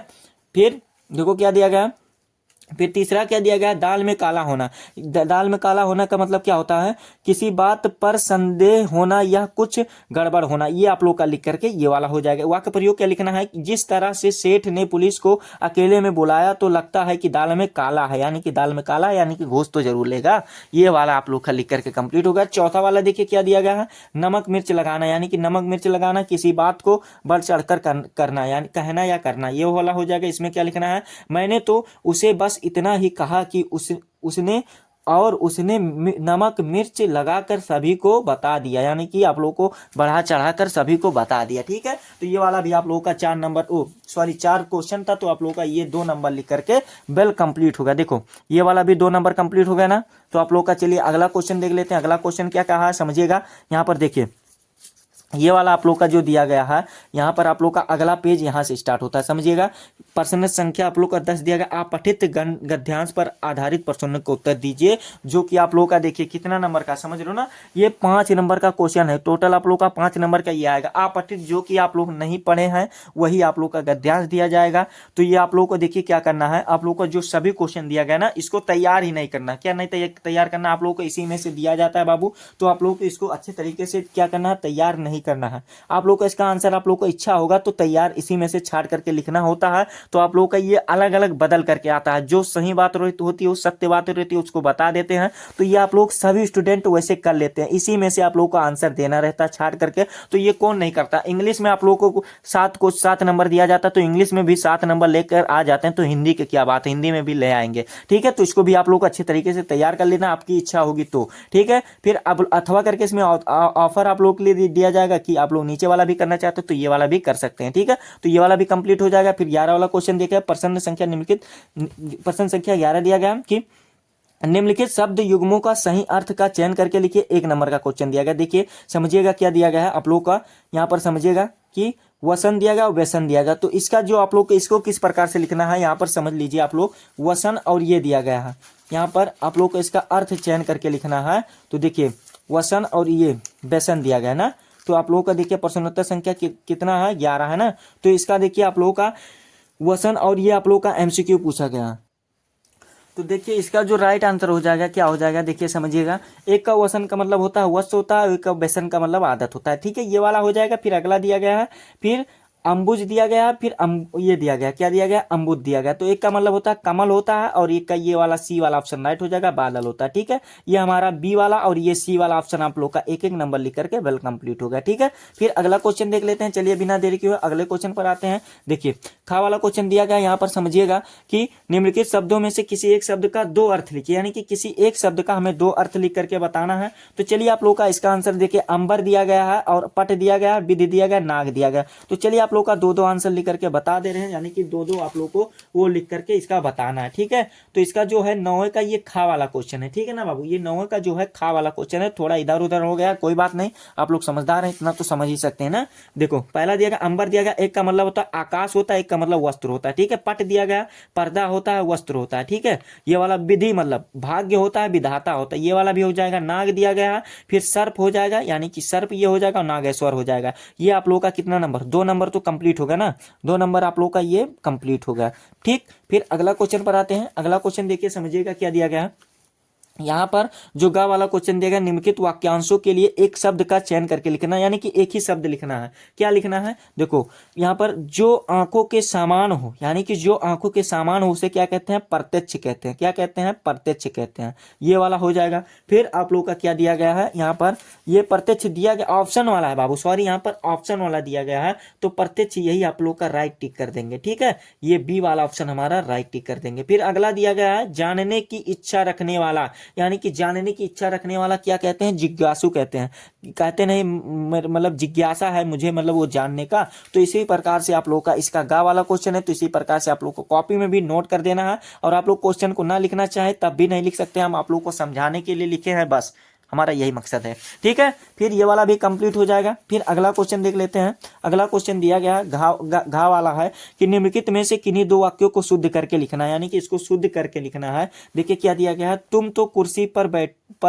Speaker 1: फिर देखो क्या दिया गया। फिर तीसरा क्या दिया गया, दाल में काला होना। दाल में काला होना का मतलब क्या होता है, किसी बात पर संदेह होना या कुछ गड़बड़ होना। ये आप लोग का लिख करके ये वाला हो जाएगा। वाक्य प्रयोग क्या लिखना है, जिस तरह से सेठ ने पुलिस को अकेले में बुलाया तो लगता है कि दाल में काला है, यानी कि दाल में काला है, यानी कि घूस तो जरूर लेगा। ये वाला आप लोग का लिख करके कंप्लीट होगा। चौथा वाला देखिए क्या दिया गया है, नमक मिर्च लगाना, यानी कि नमक मिर्च लगाना, किसी बात को बढ़ चढ़कर करना, यानी कहना या करना, ये वाला हो जाएगा। इसमें क्या लिखना है, मैंने तो उसे बस इतना ही कहा कि उसने नमक मिर्च लगाकर सभी को बता दिया, यानी कि आप लोगों को बढ़ा चढ़ाकर सभी को बता दिया। ठीक है, तो ये वाला भी आप लोगों का 4 क्वेश्चन था। तो आप लोगों का ये 2 नंबर लिख करके वेल कंप्लीट होगा। देखो ये वाला भी 2 नंबर कंप्लीट हो गया ना। तो आप लोग का चलिए अगला क्वेश्चन देख लेते हैं। अगला क्वेश्चन क्या कहा है समझिएगा। यहाँ पर देखिए ये वाला आप लोग का जो दिया गया है, यहाँ पर आप लोग का अगला पेज यहाँ से स्टार्ट होता है समझिएगा। प्रश्न संख्या आप लोग का 10 दिया गया। आप पठित गद्यांश पर आधारित प्रश्नों को उत्तर दीजिए, जो कि आप लोग का देखिए कितना नंबर का समझ लो ना, ये 5 नंबर का क्वेश्चन है। टोटल आप लोग का 5 नंबर का ये आएगा। आप पठित जो कि आप लोग नहीं पढ़े हैं वही आप लोग का गद्यांश दिया जाएगा। तो ये आप लोग को देखिए क्या करना है, आप लोग को जो सभी क्वेश्चन दिया गया ना, इसको तैयार ही नहीं करना। क्या नहीं तैयार करना, आप लोग को इसी में से दिया जाता है बाबू। तो आप लोग को इसको अच्छे तरीके से क्या करना है, तैयार नहीं करना है। आप लोग का इसका आंसर आप लोग को इच्छा होगा तो तैयार इसी में से छाट करके लिखना होता है। तो आप लोग का ये अलग अलग बदल करके आता है, जो सही बात होती है, सत्य बात रहती है, उसको बता देते हैं। तो ये आप लोग सभी स्टूडेंट वैसे कर लेते हैं। इसी में से आप लोग को आंसर देना रहता है छाट करके। तो ये कौन नहीं करता। इंग्लिश में आप लोग को 7 नंबर दिया जाता है, तो इंग्लिश में भी 7 नंबर लेकर आ जाते हैं। तो हिंदी की क्या बात है, हिंदी में भी ले आएंगे। ठीक है, तो इसको भी आप लोग को अच्छे तरीके से तैयार कर लेना, आपकी इच्छा होगी तो। ठीक है, फिर अब अथवा करके इसमें ऑफर आप लोग के लिए दिया जाएगा कि आप लोग नीचे वाला भी करना चाहते हो तो ये वाला भी कर सकते हैं। ठीक है, तो ये वाला भी कंप्लीट हो जाएगा। फिर 11 वाला क्वेश्चन देखिए, प्रश्न संख्या निम्नलिखित, प्रश्न संख्या 11 दिया गया कि निम्नलिखित शब्द युग्मों का सही अर्थ का चयन करके लिखिए। 1 नंबर का क्वेश्चन दिया गया। देखिए समझिएगा क्या दिया गया है आप लोग का, यहाँ पर समझिएगा कि वसन दिया गया, व्यसन दिया गया। तो इसका जो आप लोग इसको किस प्रकार से लिखना है, यहाँ पर समझ लीजिए आप लोग। वसन और ये दिया गया है, यहाँ पर आप लोग को इसका अर्थ चयन करके लिखना है। तो देखिए वसन और ये व्यसन दिया गया ना। तो आप लोगों का देखिए प्रश्नोत्तर संख्या कितना है, 11 है ना। तो इसका देखिए आप लोगों का वसन और ये आप लोगों का एमसीक्यू पूछा गया। तो देखिए इसका जो राइट आंसर हो जाएगा क्या हो जाएगा, देखिए समझिएगा। एक का वसन का मतलब होता है वश होता है, एक का व्यसन का मतलब आदत होता है। ठीक है, ये वाला हो जाएगा। फिर अगला दिया गया है, फिर अंबुज दिया गया, फिर ये दिया गया, क्या दिया गया, अम्बुज दिया गया। तो एक का मतलब होता है कमल होता है, और एक का ये वाला सी वाला ऑप्शन राइट हो जाएगा, बादल होता है। ठीक है, ये हमारा बी वाला और ये सी वाला ऑप्शन आप लोग का 1-1 नंबर लिख करके वेल कंप्लीट हो गया। ठीक है, फिर अगला क्वेश्चन देख लेते हैं। चलिए बिना देरी किए अगले क्वेश्चन पर आते हैं। देखिए खा वाला क्वेश्चन दिया गया, यहाँ पर समझिएगा कि निम्नलिखित शब्दों में से किसी एक शब्द का 2 अर्थ लिखिए, यानी कि किसी एक शब्द का हमें 2 अर्थ लिख करके बताना है। तो चलिए आप लोग का इसका आंसर देखिए, अंबर दिया गया है और पट दिया गया, विधि दिया गया, नाग दिया गया। तो चलिए आप लोग का दो दो आंसर लिख करके बता दे रहे हैं, यानी कि दो दो आप लोग को वो लिख करके इसका बताना है, ठीक है। तो इसका जो है 9 का ये खा वाला क्वेश्चन है, ठीक है ना बाबू, ये 9 का जो है खा वाला क्वेश्चन है, थोड़ा इधर उधर हो गया, कोई बात नहीं, आप लोग समझदार हैं, इतना तो समझ ही सकते हैं ना। देखो पहला दिया गया अंबर दिया गया, एक का मतलब होता है आकाश होता है, एक का मतलब वस्त्र होता है, ठीक है। पट दिया गया, पर्दा होता है, वस्त्र होता है, ठीक है। ये वाला विधि मतलब भाग्य होता है, विधाता होता है, ये वाला भी हो जाएगा। नाग दिया गया है, फिर सर्प हो जाएगा, यानी कि सर्प ये हो जाएगा और नागेश्वर हो जाएगा। ये आप लोगों का कितना नंबर, 2 नंबर तो कंप्लीट होगा ना, 2 नंबर आप लोगों का ये कंप्लीट होगा, ठीक। फिर अगला क्वेश्चन पर आते हैं। अगला क्वेश्चन देखिए, समझिएगा क्या दिया गया है। यहाँ पर जो गा वाला क्वेश्चन दिया गया, निम्नलिखित वाक्यांशों के लिए एक शब्द का चयन करके लिखना, यानी कि एक ही शब्द लिखना है। क्या लिखना है, देखो यहाँ पर जो आंखों के समान हो, यानी कि जो आंखों के समान हो उसे क्या कहते हैं, प्रत्यक्ष कहते हैं। क्या कहते हैं, प्रत्यक्ष कहते हैं, ये वाला हो जाएगा। फिर आप लोग का क्या दिया गया है, यहाँ पर ये प्रत्यक्ष दिया गया, ऑप्शन वाला है बाबू, सॉरी यहाँ पर ऑप्शन वाला दिया गया है, तो प्रत्यक्ष यही आप लोग का राइट टिक कर देंगे, ठीक है। ये बी वाला ऑप्शन हमारा राइट टिक कर देंगे। फिर अगला दिया गया है, जानने की इच्छा रखने वाला, यानी कि जानने की इच्छा रखने वाला क्या कहते हैं, जिज्ञासु कहते हैं। कहते नहीं मतलब जिज्ञासा है मुझे, मतलब वो जानने का। तो इसी प्रकार से आप लोग का इसका गा वाला क्वेश्चन है, तो इसी प्रकार से आप लोग को कॉपी में भी नोट कर देना है। और आप लोग क्वेश्चन को ना लिखना चाहे तब भी नहीं लिख सकते, हम आप लोग को समझाने के लिए लिखे हैं, बस हमारा यही मकसद है, ठीक है। फिर ये वाला भी कंप्लीट हो जाएगा। फिर अगला क्वेश्चन देख लेते हैं। अगला क्वेश्चन दिया गया है घा वाला है कि निम्नलिखित में से किन्हीं दो वाक्यों को शुद्ध करके लिखना है, यानी कि इसको शुद्ध करके लिखना है। देखिए क्या दिया गया है, तुम तो कुर्सी पर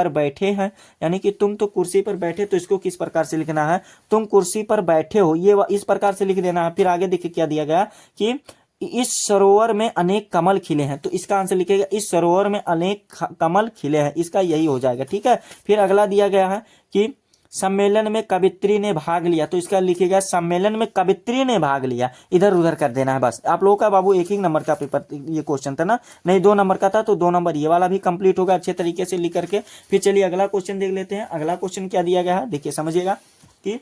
Speaker 1: बैठे हैं, यानी कि तुम तो कुर्सी पर बैठे, तो इसको किस प्रकार से लिखना है, तुम कुर्सी पर बैठे हो, ये इस प्रकार से लिख देना है। फिर आगे देखिए क्या दिया गया कि इस सरोवर में अनेक कमल खिले हैं, तो इसका आंसर लिखेगा इस सरोवर में अनेक कमल खिले हैं, इसका यही हो जाएगा, ठीक है। फिर अगला दिया गया है कि सम्मेलन में कवित्री ने भाग लिया, तो इसका लिखेगा सम्मेलन में कवित्री ने भाग लिया, इधर उधर कर देना है बस। आप लोगों का बाबू एक ही नंबर का पेपर ये क्वेश्चन था ना, नहीं 2 नंबर का था, तो 2 नंबर ये वाला भी कंप्लीट होगा अच्छे तरीके से लिख करके। फिर चलिए अगला क्वेश्चन देख लेते हैं। अगला क्वेश्चन क्या दिया गया है, देखिए समझिएगा कि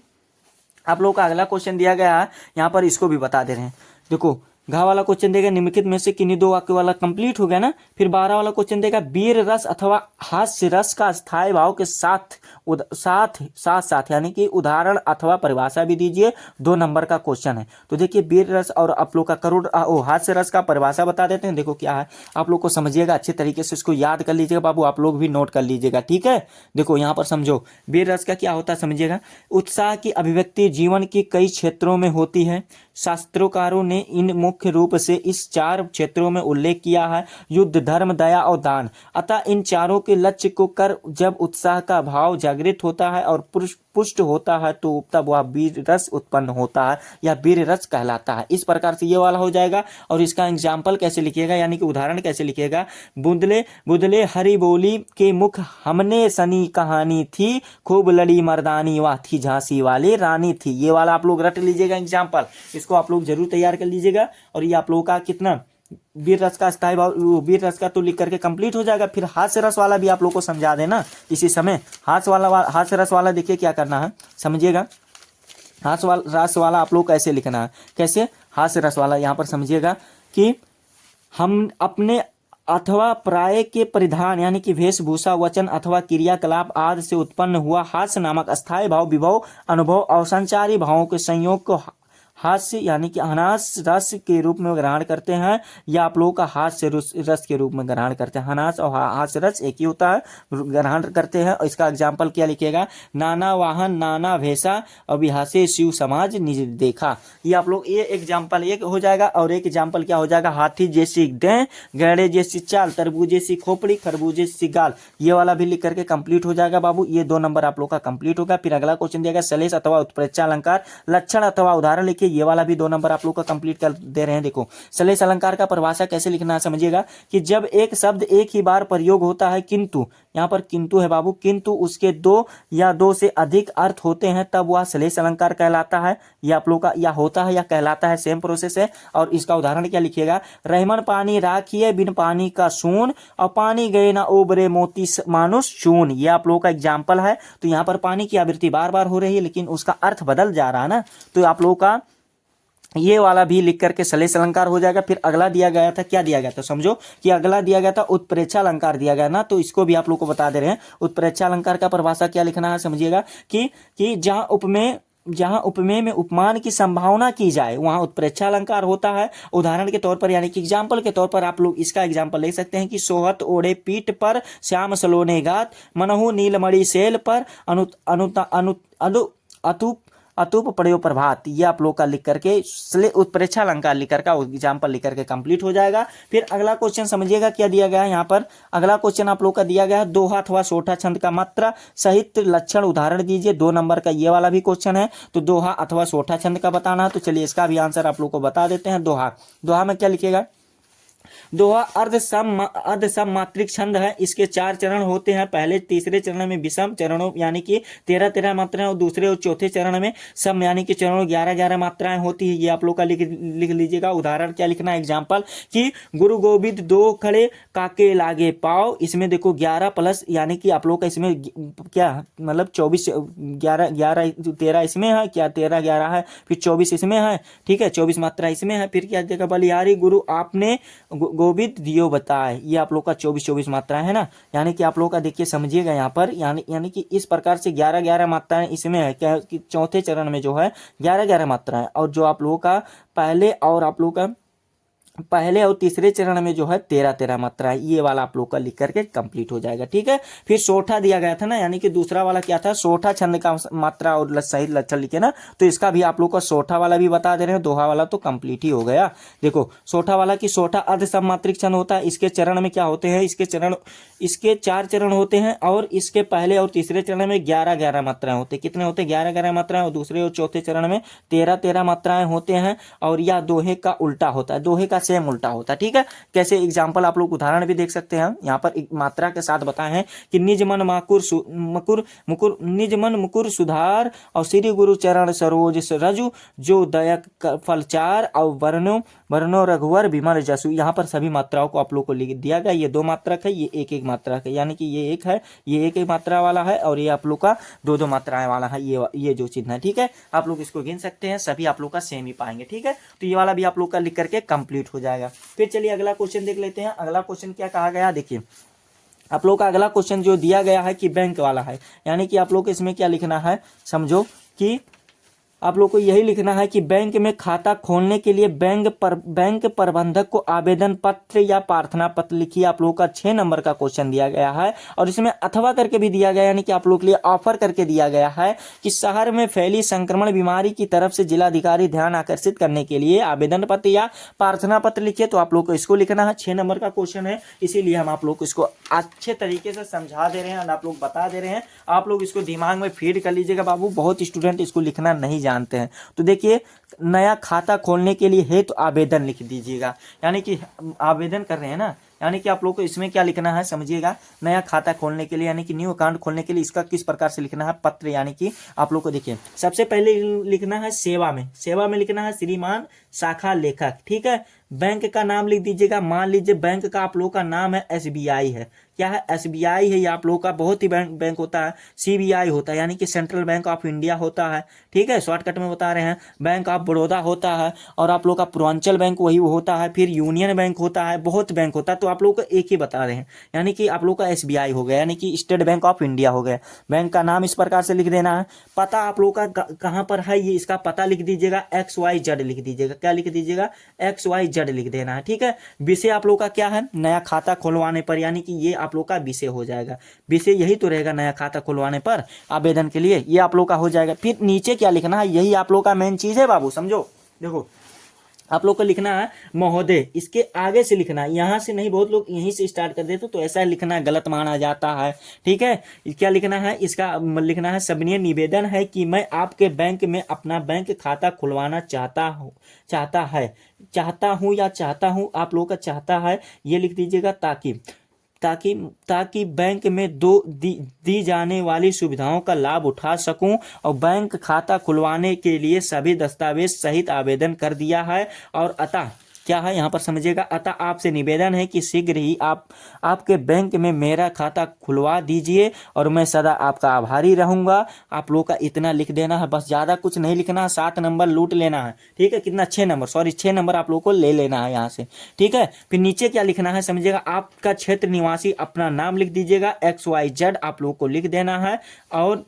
Speaker 1: आप लोगों का अगला क्वेश्चन दिया गया है, यहाँ पर इसको भी बता दे रहे हैं। देखो घा वाला क्वेश्चन देगा, निम्नलिखित में से किन्हीं दो वाक्य वाला कंप्लीट हो गया ना। फिर 12 वाला क्वेश्चन देगा, वीर रस अथवा हास्य रस का स्थायी भाव के साथ साथ यानी कि उदाहरण अथवा परिभाषा भी दीजिए, 2 नंबर का क्वेश्चन है। तो देखिए वीर रस और आप लोग का करोड़ हास्य रस का परिभाषा बता देते हैं। देखो क्या है, आप लोग को समझिएगा अच्छे तरीके से, इसको याद कर लीजिएगा बाबू, आप लोग भी नोट कर लीजिएगा, ठीक है। देखो यहाँ पर समझो, वीर रस का क्या होता है समझिएगा, उत्साह की अभिव्यक्ति जीवन के कई क्षेत्रों में होती है। शास्त्रोकारों ने इन मुख्य रूप से इस 4 क्षेत्रों में उल्लेख किया है, युद्ध, धर्म, दया और दान। अतः इन चारों के लक्ष्य को कर जब उत्साह का भाव जागृत होता है और पुष्ट होता है, तो तब वह वीर रस उत्पन्न होता है या वीर रस कहलाता है। इस प्रकार से ये वाला हो जाएगा। और इसका एग्जाम्पल कैसे लिखिएगा, यानी कि उदाहरण कैसे लिखिएगा, बुदले बुदले हरी बोली के मुख हमने सनी कहानी थी, खूब लड़ी मर्दानी वह थी झांसी वाली रानी थी। ये वाला आप लोग रट लीजिएगा एग्जाम्पल, इसको आप लोग जरूर तैयार कर लीजिएगा। और ये आप लोगों का कितना वीर रस का स्थायी भाव, वीर रस का तो लिख करके कंप्लीट हो जाएगा। फिर हास्य रस वाला भी आप लोग को समझा देना इसी समय। हास्य रस वाला देखिए क्या करना है समझिएगा। हास्य रस वाला आप लोग कैसे लिखना है, कैसे हास्य रस वाला यहाँ पर समझिएगा कि हम अपने अथवा प्राय के परिधान यानी कि वेशभूषा, वचन अथवा क्रियाकलाप आदि से उत्पन्न हुआ हास्य नामक अस्थायी भाव, विभव, अनुभव और संचारी भावों के संयोग को हास्य यानी कि हनास रस के रूप में ग्रहण करते हैं, या आप लोगों का हास्य रस के रूप में ग्रहण करते हैं। हनास और हास्य रस एक ही होता है, ग्रहण करते हैं। और इसका एग्जाम्पल क्या लिखिएगा, नाना वाहन नाना भेषा अभिहासे शिव समाज निज देखा। ये आप लोग ये एग्जाम्पल एक हो जाएगा। और एक एग्जाम्पल क्या हो जाएगा, हाथी जैसी दें, गैड़े जैसी चाल, तरबूज जैसी खोपड़ी, खरबूज जैसी गाल। ये वाला भी लिख करके कंप्लीट हो जाएगा बाबू। ये 2 नंबर आप लोग का कंप्लीट होगा। फिर अगला क्वेश्चन दिया गया, सलेश अथवा उत्प्रेक्षा अलंकार, लक्षण अथवा उदाहरण लिखिए। ये वाला भी 2 नंबर आप लोग का कंप्लीट कर दे रहे हैं। देखो सलेश अलंकार का परिभाषा कैसे लिखना है समझिएगा कि जब एक शब्द एक ही बार प्रयोग होता है, किंतु यहाँ पर किंतु है बाबू, किंतु उसके 2 या 2 से अधिक अर्थ होते हैं, तब वह सलेश अलंकार कहलाता है। ये आप लोग का या होता है या कहलाता है, सेम प्रोसेस है। और इसका उदाहरण क्या लिखिएगा, रहमन पानी राखिए बिन पानी का सून, और पानी गए ना ओबरे मोती मानुष चून। ये आप लोगों का एग्जाम्पल है। तो यहाँ पर पानी की आवृत्ति बार बार हो रही है, लेकिन उसका अर्थ बदल जा रहा है ना, तो आप लोगों का ये वाला भी लिख करके सलेश अलंकार हो जाएगा। फिर अगला दिया गया था, क्या दिया गया था समझो कि अगला दिया गया था उत्प्रेक्षा अलंकार दिया गया ना, तो इसको भी आप लोग को बता दे रहे हैं। उत्प्रेक्षा अलंकार का परिभाषा क्या लिखना है समझिएगा कि जहां उपमेय जहाँ उपमेय में उपमान की संभावना की जाए वहाँ उत्प्रेक्षा अलंकार होता है। उदाहरण के तौर पर यानी कि एग्जाम्पल के तौर पर आप लोग इसका एग्जाम्पल ले सकते हैं कि सोहत ओढ़े पीठ पर श्याम सलोने गात, मनहु नीलमणि सेल पर अनु अनु अनु अनु अतुप अतुप पड़ो प्रभात। ये आप लोग का लिख करके उत्प्रेक्षा अलंकार लिख करके एग्जाम्पल लिख करके कंप्लीट हो जाएगा। फिर अगला क्वेश्चन समझिएगा क्या दिया गया है यहाँ पर। अगला क्वेश्चन आप लोग का दिया गया है दोहा अथवा सोठा छंद का मात्रा सहित लक्षण उदाहरण दीजिए। 2 नंबर का ये वाला भी क्वेश्चन है। तो दोहा अथवा सोठा छंद का बताना है। तो चलिए इसका भी आंसर आप लोग को बता देते हैं। दोहा में क्या लिखिएगा। दोहा अर्ध सम मात्रिक छंद है। इसके 4 चरण होते हैं। पहले तीसरे चरण में विषम चरणों यानी कि 13-13 मात्राएं और दूसरे और चौथे चरण में सम यानी कि चरणों 11-11 मात्राएं होती है। ये आप लोग का लिख लीजिएगा। उदाहरण क्या लिखना है एग्जाम्पल कि गुरु गोविंद 2 खड़े काके लागे पाओ। इसमें देखो 11 प्लस यानी कि आप लोग का इसमें क्या मतलब 24 11 13 इसमें है क्या 13-11 है फिर 24 इसमें है। ठीक है 24 मात्रा इसमें है। फिर क्या देगा बलिहारी गुरु आपने गोविंद दियो बताए। ये आप लोग का 24 मात्रा है ना। यानी कि आप लोग का देखिए समझिएगा यहाँ पर यानी कि इस प्रकार से 11-11 मात्राएं इसमें है क्या कि चौथे चरण में जो है 11-11 मात्राएं और जो आप लोगों का पहले और तीसरे चरण में जो है 13-13 मात्रा है। ये वाला आप लोग का लिख करके कंप्लीट हो जाएगा। ठीक है फिर सोठा दिया गया था ना यानी कि दूसरा वाला क्या था सोठा छंद का मात्रा और सही लक्षण लिखे ना। तो इसका भी आप लोग का सोठा वाला भी बता दे रहे हैं। दोहा वाला तो कंप्लीट ही हो गया। देखो सोठा वाला की सोठा अर्ध सम मात्रिक छंद होता है। इसके चरण में क्या होते हैं इसके 4 चरण होते हैं और इसके पहले और तीसरे चरण में 11-11 मात्राएं होते हैं। कितने होते हैं 11-11 मात्राएं और दूसरे और चौथे चरण में 13-13 मात्राएं होते हैं। और यह दोहे का उल्टा होता है। दोहे का सेम उल्टा होता है। ठीक है कैसे एग्जाम्पल आप लोग उदाहरण भी देख सकते हैं। यहाँ पर एक मात्रा के साथ बताए हैं कि निज मन मुकुर सुधार और श्री गुरु चरण सरोज रजु जो दयक फलचार और वर्णो रघुवर विमल जसु। यहाँ पर सभी मात्राओं को आप लोग को लिख दिया गया। ये 2 मात्रक है ये एक मात्रक है यानी कि ये एक है ये एक मात्रा वाला है और ये आप लोग का 2 मात्राएं वाला है। ये जो चिन्ह है। ठीक है आप लोग इसको गिन सकते हैं। सभी आप लोग का सेम ही पाएंगे। ठीक है तो ये वाला भी आप लोग का लिख करके कंप्लीट हो जाएगा। फिर चलिए अगला क्वेश्चन देख लेते हैं। अगला क्वेश्चन क्या कहा गया देखिए आप लोग का अगला क्वेश्चन जो दिया गया है कि बैंक वाला है। यानी कि आप लोग को इसमें क्या लिखना है समझो कि आप लोग को यही लिखना है कि बैंक में खाता खोलने के लिए बैंक प्रबंधक को आवेदन पत्र या प्रार्थना पत्र लिखिए। आप लोग का 6 नंबर का क्वेश्चन दिया गया है और इसमें अथवा करके भी दिया गया यानी कि आप लोग के लिए ऑफर करके दिया गया है कि शहर में फैली संक्रमण बीमारी की तरफ से जिलाधिकारी ध्यान आकर्षित करने के लिए आवेदन पत्र या प्रार्थना पत्र लिखिए। तो आप लोग को इसको लिखना है। 6 नंबर का क्वेश्चन है इसीलिए हम आप लोग को इसको अच्छे तरीके से समझा दे रहे हैं और आप लोग बता दे रहे हैं। आप लोग इसको दिमाग में फीड कर लीजिएगा बाबू। बहुत स्टूडेंट इसको लिखना नहीं जानते हैं। तो देखिए नया खाता खोलने के लिए हेतु आवेदन लिख दीजिएगा। यानी कि आवेदन कर रहे हैं ना यानी कि आप लोग को इसमें क्या लिखना है समझिएगा। नया खाता खोलने के लिए यानी कि न्यू अकाउंट खोलने के लिए इसका किस प्रकार से लिखना है पत्र। यानी कि आप लोग को देखिए सबसे पहले लिखना है सेवा में लिखना है श्रीमान शाखा लेखक। ठीक है बैंक का नाम लिख दीजिएगा। मान लीजिए बैंक का आप लोग का नाम है SBI है। क्या है SBI है। ये आप लोग का बहुत ही बैंक होता है। CBI होता है यानी कि सेंट्रल बैंक ऑफ इंडिया होता है। ठीक है शॉर्टकट में बता रहे हैं। बैंक ऑफ बड़ौदा होता है और आप लोग का पूर्वांचल बैंक वही होता है। फिर यूनियन बैंक होता है बहुत बैंक होता है। तो आप लोग को एक ही बता रहे हैं यानी कि आप लोग का SBI हो गया यानी कि स्टेट बैंक ऑफ इंडिया हो गया। बैंक का नाम इस प्रकार से लिख देना है। पता आप लोग का कहाँ पर है ये इसका पता लिख दीजिएगा। XYZ लिख दीजिएगा। क्या लिख दीजिएगा XYZ लिख देना है। ठीक है विषय आप लोग का क्या है नया खाता खुलवाने पर यानी कि ये आप लोग का विषय हो जाएगा। विषय यही तो रहेगा नया खाता खुलवाने पर आवेदन के लिए ये आप लोग का हो जाएगा। फिर नीचे क्या लिखना है यही आप लोग का मेन चीज है बाबू समझो। देखो आप लोग को लिखना है महोदय। इसके आगे से लिखना है यहाँ से नहीं। बहुत लोग यहीं से स्टार्ट कर देते तो ऐसा लिखना गलत माना जाता है। ठीक है क्या लिखना है इसका लिखना है सविनय निवेदन है कि मैं आपके बैंक में अपना बैंक खाता खुलवाना चाहता हूँ आप लोग का चाहता है ये लिख दीजिएगा ताकि बैंक में दी जाने वाली सुविधाओं का लाभ उठा सकूं और बैंक खाता खुलवाने के लिए सभी दस्तावेज सहित आवेदन कर दिया है। और अतः क्या है यहाँ पर समझिएगा अतः आपसे निवेदन है कि शीघ्र ही आपके बैंक में मेरा खाता खुलवा दीजिए और मैं सदा आपका आभारी रहूंगा। आप लोग का इतना लिख देना है बस ज़्यादा कुछ नहीं लिखना है। 7 नंबर लूट लेना है। ठीक है कितना 6 नंबर आप लोग को ले लेना है यहाँ से। ठीक है फिर नीचे क्या लिखना है समझिएगा आपका क्षेत्र निवासी अपना नाम लिख दीजिएगा। XYZ आप लोग को लिख देना है और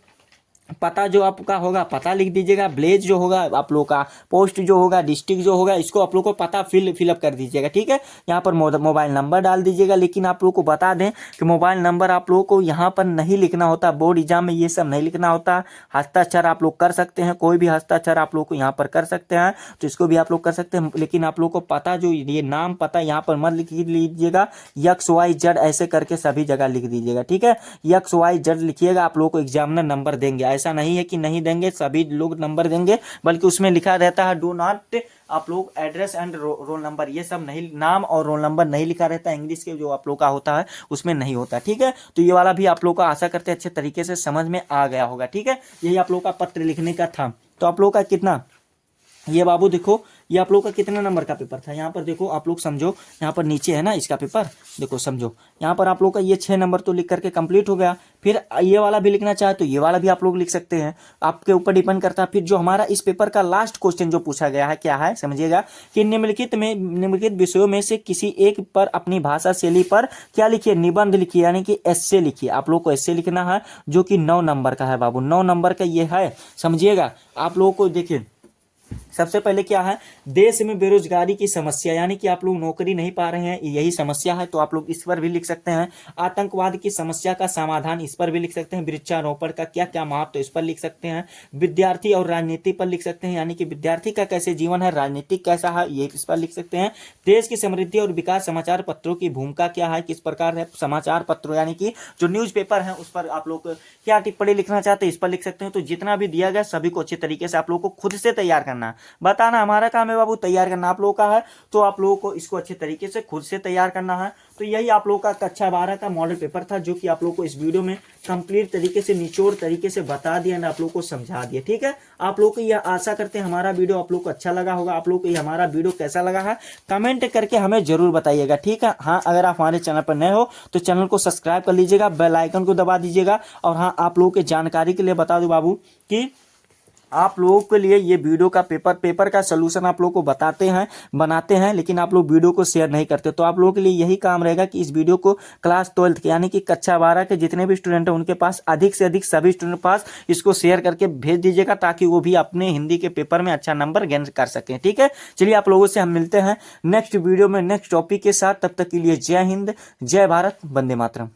Speaker 1: पता जो आपका होगा पता लिख दीजिएगा, विलेज जो होगा आप लोग का, पोस्ट जो होगा, डिस्ट्रिक्ट जो होगा, इसको आप लोग को पता फिलअप कर दीजिएगा। ठीक है, यहाँ पर मोबाइल नंबर डाल दीजिएगा। लेकिन आप लोग को बता दें कि मोबाइल नंबर आप लोगों को यहाँ पर नहीं लिखना होता, बोर्ड एग्जाम में ये सब नहीं लिखना होता। हस्ताक्षर आप लोग कर सकते हैं, कोई भी हस्ताक्षर आप लोग को यहाँ पर कर सकते हैं, तो इसको भी आप लोग कर सकते हैं। लेकिन आप लोग को पता जो ये नाम पता यहाँ पर मत लिख लीजिएगा, XYZ ऐसे करके सभी जगह लिख दीजिएगा। ठीक है, XYZ लिखिएगा, आप लोग को एग्जामिनर नंबर देंगे। ऐसा नहीं है कि नहीं देंगे, सभी लोग नंबर देंगे, बल्कि उसमें लिखा रहता है डू नॉट आप लोग एड्रेस एंड रोल नंबर, ये सब नहीं, नाम और रोल नंबर नहीं लिखा रहता। इंग्लिश के जो आप लोग का होता है उसमें नहीं होता। ठीक है, तो ये वाला भी आप लोग का आशा करते हैं अच्छे तरीके से समझ में आ गया होगा। ठीक है, यही आप लोग का पत्र लिखने का था। तो आप लोग का कितना, ये बाबू देखो, ये आप लोग का कितना नंबर का पेपर था, यहाँ पर देखो आप लोग समझो, यहाँ पर नीचे है ना इसका पेपर, देखो समझो, यहाँ पर आप लोग का ये 6 नंबर तो लिख करके कंप्लीट हो गया। फिर ये वाला भी लिखना चाहे तो ये वाला भी आप लोग लिख सकते हैं, आपके ऊपर डिपेंड करता है। फिर जो हमारा इस पेपर का लास्ट क्वेश्चन जो पूछा गया है क्या है समझिएगा, कि निम्नलिखित विषयों में से किसी एक पर अपनी भाषा शैली पर क्या लिखिए, निबंध लिखिए, यानी कि एस्से लिखिए। आप लोग को एस्से लिखना है, जो कि 9 नंबर का है बाबू, 9 नंबर का ये है, समझिएगा। आप लोगों को देखिए सबसे पहले क्या है, देश में बेरोजगारी की समस्या, यानी कि आप लोग नौकरी नहीं पा रहे हैं, यही समस्या है, तो आप लोग इस पर भी लिख सकते हैं। आतंकवाद की समस्या का समाधान, इस पर भी लिख सकते हैं। वृक्षारोपण का क्या क्या महत्व, तो इस पर लिख सकते हैं। विद्यार्थी और राजनीति पर लिख सकते हैं, यानी कि विद्यार्थी का कैसे जीवन है, राजनीतिक कैसा है, ये इस पर लिख सकते हैं। देश की समृद्धि और विकास, समाचार पत्रों की भूमिका क्या है, किस प्रकार है समाचार पत्रों, यानी कि जो न्यूज पेपर है उस पर आप लोग क्या टिप्पणी लिखना चाहते हैं, इस पर लिख सकते हैं। तो जितना भी दिया गया सभी को अच्छे तरीके से आप लोग को खुद से तैयार करना, बताना हमारा काम है बाबू, तैयार करना आप लोगों का है। तो आप लोगों को इसको अच्छे तरीके से खुद से तैयार करना है। तो यही आप लोगों का कक्षा 12 का मॉडल पेपर था, जो कि आप लोगों को इस वीडियो में कंप्लीट तरीके से निचोड़ तरीके से बता दिया ना, आप लोगों को समझा दिया। ठीक है, आप लोगों को यह आशा करते हैं हमारा वीडियो आप लोगों को अच्छा लगा होगा। आप लोगों को ये हमारा वीडियो कैसा लगा है कमेंट करके हमें जरूर बताइएगा। ठीक है, हाँ अगर आप हमारे चैनल पर नए हो तो चैनल को सब्सक्राइब कर लीजिएगा, बेल आइकन को दबा दीजिएगा। और हाँ, आप लोगों की जानकारी के लिए बता दूं बाबू कि आप लोगों के लिए ये वीडियो का पेपर का सलूशन आप लोगों को बनाते हैं, लेकिन आप लोग वीडियो को शेयर नहीं करते। तो आप लोगों के लिए यही काम रहेगा कि इस वीडियो को क्लास 12 के, यानी कि कक्षा 12 के जितने भी स्टूडेंट हैं उनके पास अधिक से अधिक सभी स्टूडेंट पास इसको शेयर करके भेज दीजिएगा, ताकि वो भी अपने हिंदी के पेपर में अच्छा नंबर गेन कर सकें। ठीक है, चलिए आप लोगों से हम मिलते हैं नेक्स्ट वीडियो में नेक्स्ट टॉपिक के साथ। तब तक के लिए जय हिंद, जय भारत, वंदे मातरम।